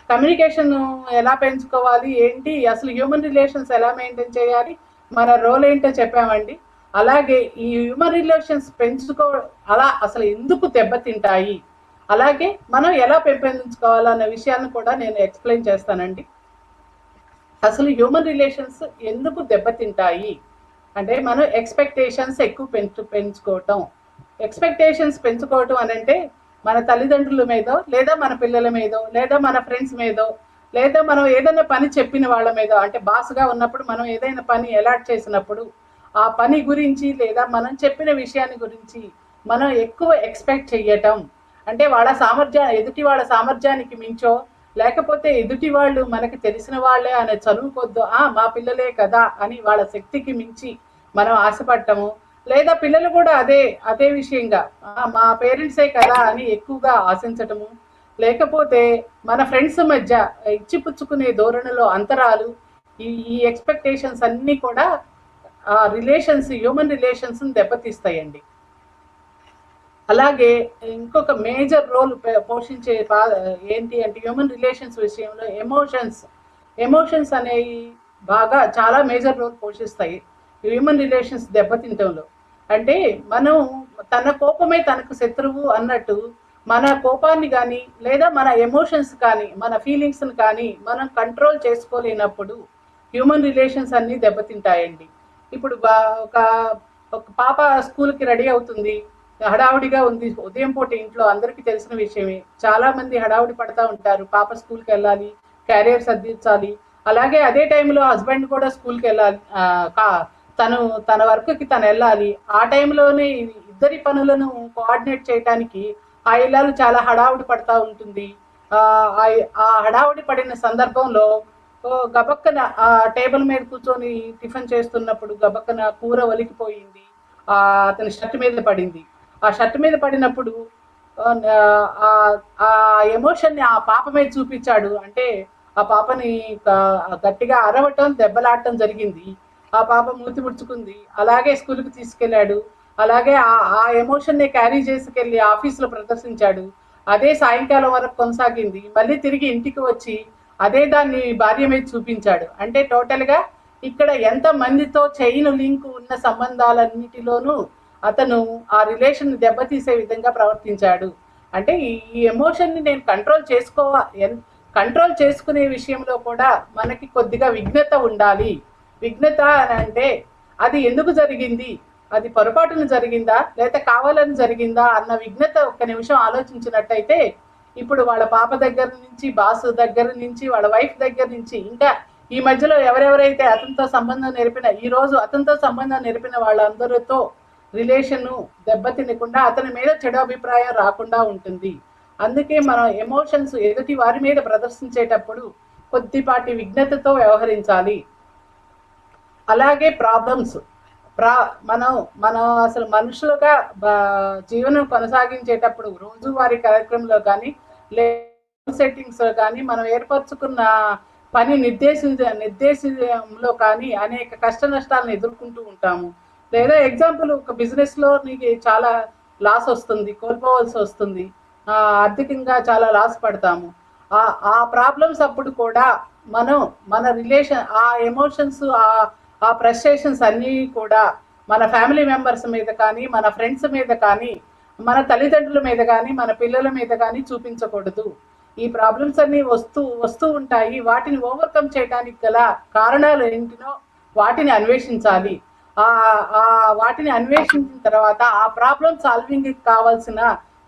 కమ్యూనికేషన్ ఎలా పెంచుకోవాలి ఏంటి, అసలు హ్యూమన్ రిలేషన్స్ ఎలా మెయింటైన్ చేయాలి, మన రోల్ ఏంటో చెప్పామండి. అలాగే ఈ హ్యూమన్ రిలేషన్స్ అలా అసలు ఎందుకు దెబ్బతింటాయి, అలాగే మనం ఎలా పెంపొందించుకోవాలన్న విషయాన్ని కూడా నేను ఎక్స్ప్లెయిన్ చేస్తానండి. అసలు హ్యూమన్ రిలేషన్స్ ఎందుకు దెబ్బతింటాయి అంటే, మనం ఎక్స్పెక్టేషన్స్ ఎక్కువ పెంచుకోవటం. ఎక్స్పెక్టేషన్స్ పెంచుకోవటం అని అంటే, మన తల్లిదండ్రుల మీదో, లేదా మన పిల్లల మీదో, లేదా మన ఫ్రెండ్స్ మీదో, లేదా మనం ఏదైనా పని చెప్పిన వాళ్ళ మీద, అంటే బాస్గా ఉన్నప్పుడు మనం ఏదైనా పని అలాట్ చేసినప్పుడు ఆ పని గురించి, లేదా మనం చెప్పిన విషయాన్ని గురించి మనం ఎక్కువ ఎక్స్పెక్ట్ చెయ్యటం. అంటే ఎదుటి వాళ్ళ సామర్థ్యానికి మించో, లేకపోతే ఎదుటి వాళ్ళు మనకి తెలిసిన వాళ్ళే అనే చదువు కొద్దో, మా పిల్లలే కదా అని వాళ్ళ శక్తికి మించి మనం ఆశపడటము, లేదా పిల్లలు కూడా అదే విషయంగా మా పేరెంట్సే కదా అని ఎక్కువగా ఆశించటము, లేకపోతే మన ఫ్రెండ్స్ మధ్య ఇచ్చిపుచ్చుకునే ధోరణిలో అంతరాలు, ఈ ఎక్స్పెక్టేషన్స్ అన్నీ కూడా హ్యూమన్ రిలేషన్స్ దెబ్బతీస్తాయండి. అలాగే ఇంకొక మేజర్ రోల్ పోషించే ఏంటి అంటే, హ్యూమన్ రిలేషన్స్ విషయంలో ఎమోషన్స్ అనేవి చాలా మేజర్ రోల్ పోషిస్తాయి హ్యూమన్ రిలేషన్స్ దెబ్బతింటంలో. అంటే మనం తన కోపమే తనకు శత్రువు అన్నట్టు, మన కోపాన్ని కానీ, లేదా మన ఎమోషన్స్ కానీ, మన ఫీలింగ్స్ని కానీ మనం కంట్రోల్ చేసుకోలేనప్పుడు హ్యూమన్ రిలేషన్స్ అన్నీ దెబ్బతింటాయండి. ఇప్పుడు ఒక పాప స్కూల్కి రెడీ అవుతుంది, హడావుడిగా ఉంది, ఉదయం పూట ఇంట్లో అందరికీ తెలిసిన విషయమే, చాలా మంది హడావుడి పడతా ఉంటారు. పాప స్కూల్కి వెళ్ళాలి, క్యారియర్ సర్దించాలి, అలాగే అదే టైంలో హస్బెండ్ కూడా స్కూల్కి వెళ్ళాలి, తన వర్క్కి తను వెళ్ళాలి. ఆ టైంలోనే ఇద్దరి పనులను కోఆర్డినేట్ చేయడానికి ఆ ఇల్లాలు చాలా హడావుడి పడతా ఉంటుంది. ఆ హడావుడి పడిన సందర్భంలో గబక్కన ఆ టేబుల్ మీద కూర్చొని టిఫిన్ చేస్తున్నప్పుడు గబక్కన కూర ఒలికిపోయింది, అతని షర్ట్ మీద పడింది. ఆ షర్ట్ మీద పడినప్పుడు ఆ ఎమోషన్ని ఆ పాప మీద చూపించాడు. అంటే ఆ పాపని గట్టిగా అరవటం, దెబ్బలాడటం జరిగింది. ఆ పాప మూతి ముడుచుకుంది. అలాగే స్కూల్కి తీసుకెళ్ళాడు. అలాగే ఆ ఎమోషన్ని క్యారీ చేసుకెళ్ళి ఆఫీసులో ప్రదర్శించాడు. అదే సాయంకాలం వరకు కొనసాగింది. మళ్ళీ తిరిగి ఇంటికి వచ్చి అదే దాన్ని భార్య మీద చూపించాడు. అంటే టోటల్గా ఇక్కడ ఎంత మందితో చైన్ లింక్ ఉన్న సంబంధాలన్నిటిలోనూ అతను ఆ రిలేషన్ దెబ్బతీసే విధంగా ప్రవర్తించాడు. అంటే ఈ ఎమోషన్ని నేను కంట్రోల్ కంట్రోల్ చేసుకునే విషయంలో కూడా మనకి కొద్దిగా విఘ్నత ఉండాలి. విఘ్నత అని అంటే అది ఎందుకు జరిగింది, అది పొరపాటున జరిగిందా లేదా కావాలని జరిగిందా అన్న విఘ్నత ఒక్క నిమిషం ఆలోచించినట్టయితే, ఇప్పుడు వాళ్ళ పాప దగ్గర నుంచి, బాస్ దగ్గర నుంచి, వాళ్ళ వైఫ్ దగ్గర నుంచి, ఇంకా ఈ మధ్యలో ఎవరెవరైతే అతనితో సంబంధం నెరిపిన, ఈ రోజు అతనితో సంబంధం నెరిపిన వాళ్ళందరితో రిలేషన్ దెబ్బతినకుండా అతని మీద చెడు అభిప్రాయం రాకుండా ఉంటుంది. అందుకే మనం ఎమోషన్స్ ఎదుటి వారి మీద ప్రదర్శించేటప్పుడు కొద్దిపాటి విఘ్నతతో వ్యవహరించాలి. అలాగే ప్రాబ్లమ్స్ మనం అసలు మనుషులుగా జీవనం కొనసాగించేటప్పుడు రోజువారీ కార్యక్రమంలో కానీ సెట్టింగ్స్ కానీ మనం ఏర్పరచుకున్న పని నిర్దేశంలో కానీ అనేక కష్ట నష్టాలను ఎదుర్కొంటూ ఉంటాము. లేదా ఎగ్జాంపుల్, ఒక బిజినెస్లో నీకు చాలా లాస్ వస్తుంది, కోల్పోవాల్సి వస్తుంది, ఆర్థికంగా చాలా లాస్ పడతాము. ఆ ప్రాబ్లమ్స్ అప్పుడు కూడా మన రిలేషన్, ఆ ఎమోషన్స్, ఆ ఫ్రస్ట్రేషన్స్ అన్నీ కూడా మన ఫ్యామిలీ మెంబర్స్ మీద కానీ, మన ఫ్రెండ్స్ మీద కానీ, మన తల్లిదండ్రుల మీద కానీ, మన పిల్లల మీద కానీ చూపించకూడదు. ఈ ప్రాబ్లమ్స్ అన్నీ వస్తూ ఉంటాయి. వాటిని ఓవర్కమ్ చేయడానికి గల కారణాలు ఏంటినో వాటిని అన్వేషించాలి. వాటిని అన్వేషించిన తర్వాత ఆ ప్రాబ్లమ్ సాల్వింగ్ కావాల్సిన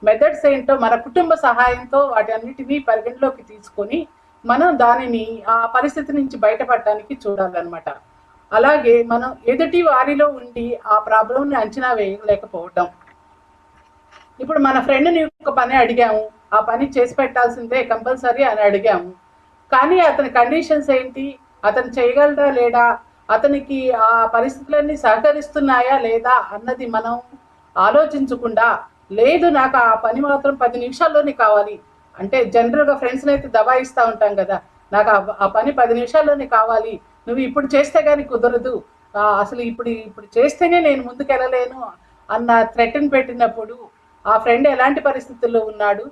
మెథడ్స్ ఏంటో మన కుటుంబ సహాయంతో వాటి అన్నిటినీ పరిగణలోకి తీసుకొని మనం దానిని ఆ పరిస్థితి నుంచి బయటపడడానికి చూడాలన్నమాట. అలాగే మనం ఎదుటి వారిలో ఉండి ఆ ప్రాబ్లంని అంచనా వేయలేకపోవటం. ఇప్పుడు మన ఫ్రెండ్ని ఒక పని అడిగాము, ఆ పని చేసి పెట్టాల్సిందే కంపల్సరీ అని అడిగాము, కానీ అతని కండిషన్స్ ఏంటి, అతను చేయగలరా లేడా, అతనికి ఆ పరిస్థితులన్నీ సహకరిస్తున్నాయా లేదా అన్నది మనం ఆలోచించకుండా, లేదు నాకు ఆ పని మాత్రం 10 నిమిషాల్లోనే కావాలి అంటే, జనరల్గా ఫ్రెండ్స్ని అయితే దబాయిస్తూ ఉంటాం కదా, నాకు ఆ పని 10 నిమిషాల్లోనే కావాలి, నువ్వు ఇప్పుడు చేస్తే కానీ కుదరదు, అసలు ఇప్పుడు చేస్తేనే నేను ముందుకెళ్ళలేను అన్న థ్రెట్ని పెట్టినప్పుడు ఆ ఫ్రెండ్ ఎలాంటి పరిస్థితుల్లో ఉన్నాడు,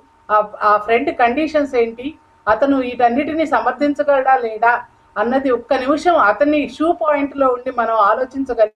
ఆ ఫ్రెండ్ కండిషన్స్ ఏంటి, అతను వీటన్నిటిని సమర్థించగలడా లేడా అన్నది ఒక్క నిమిషం అతన్ని షూ పాయింట్లో ఉండి మనం ఆలోచించగలిగి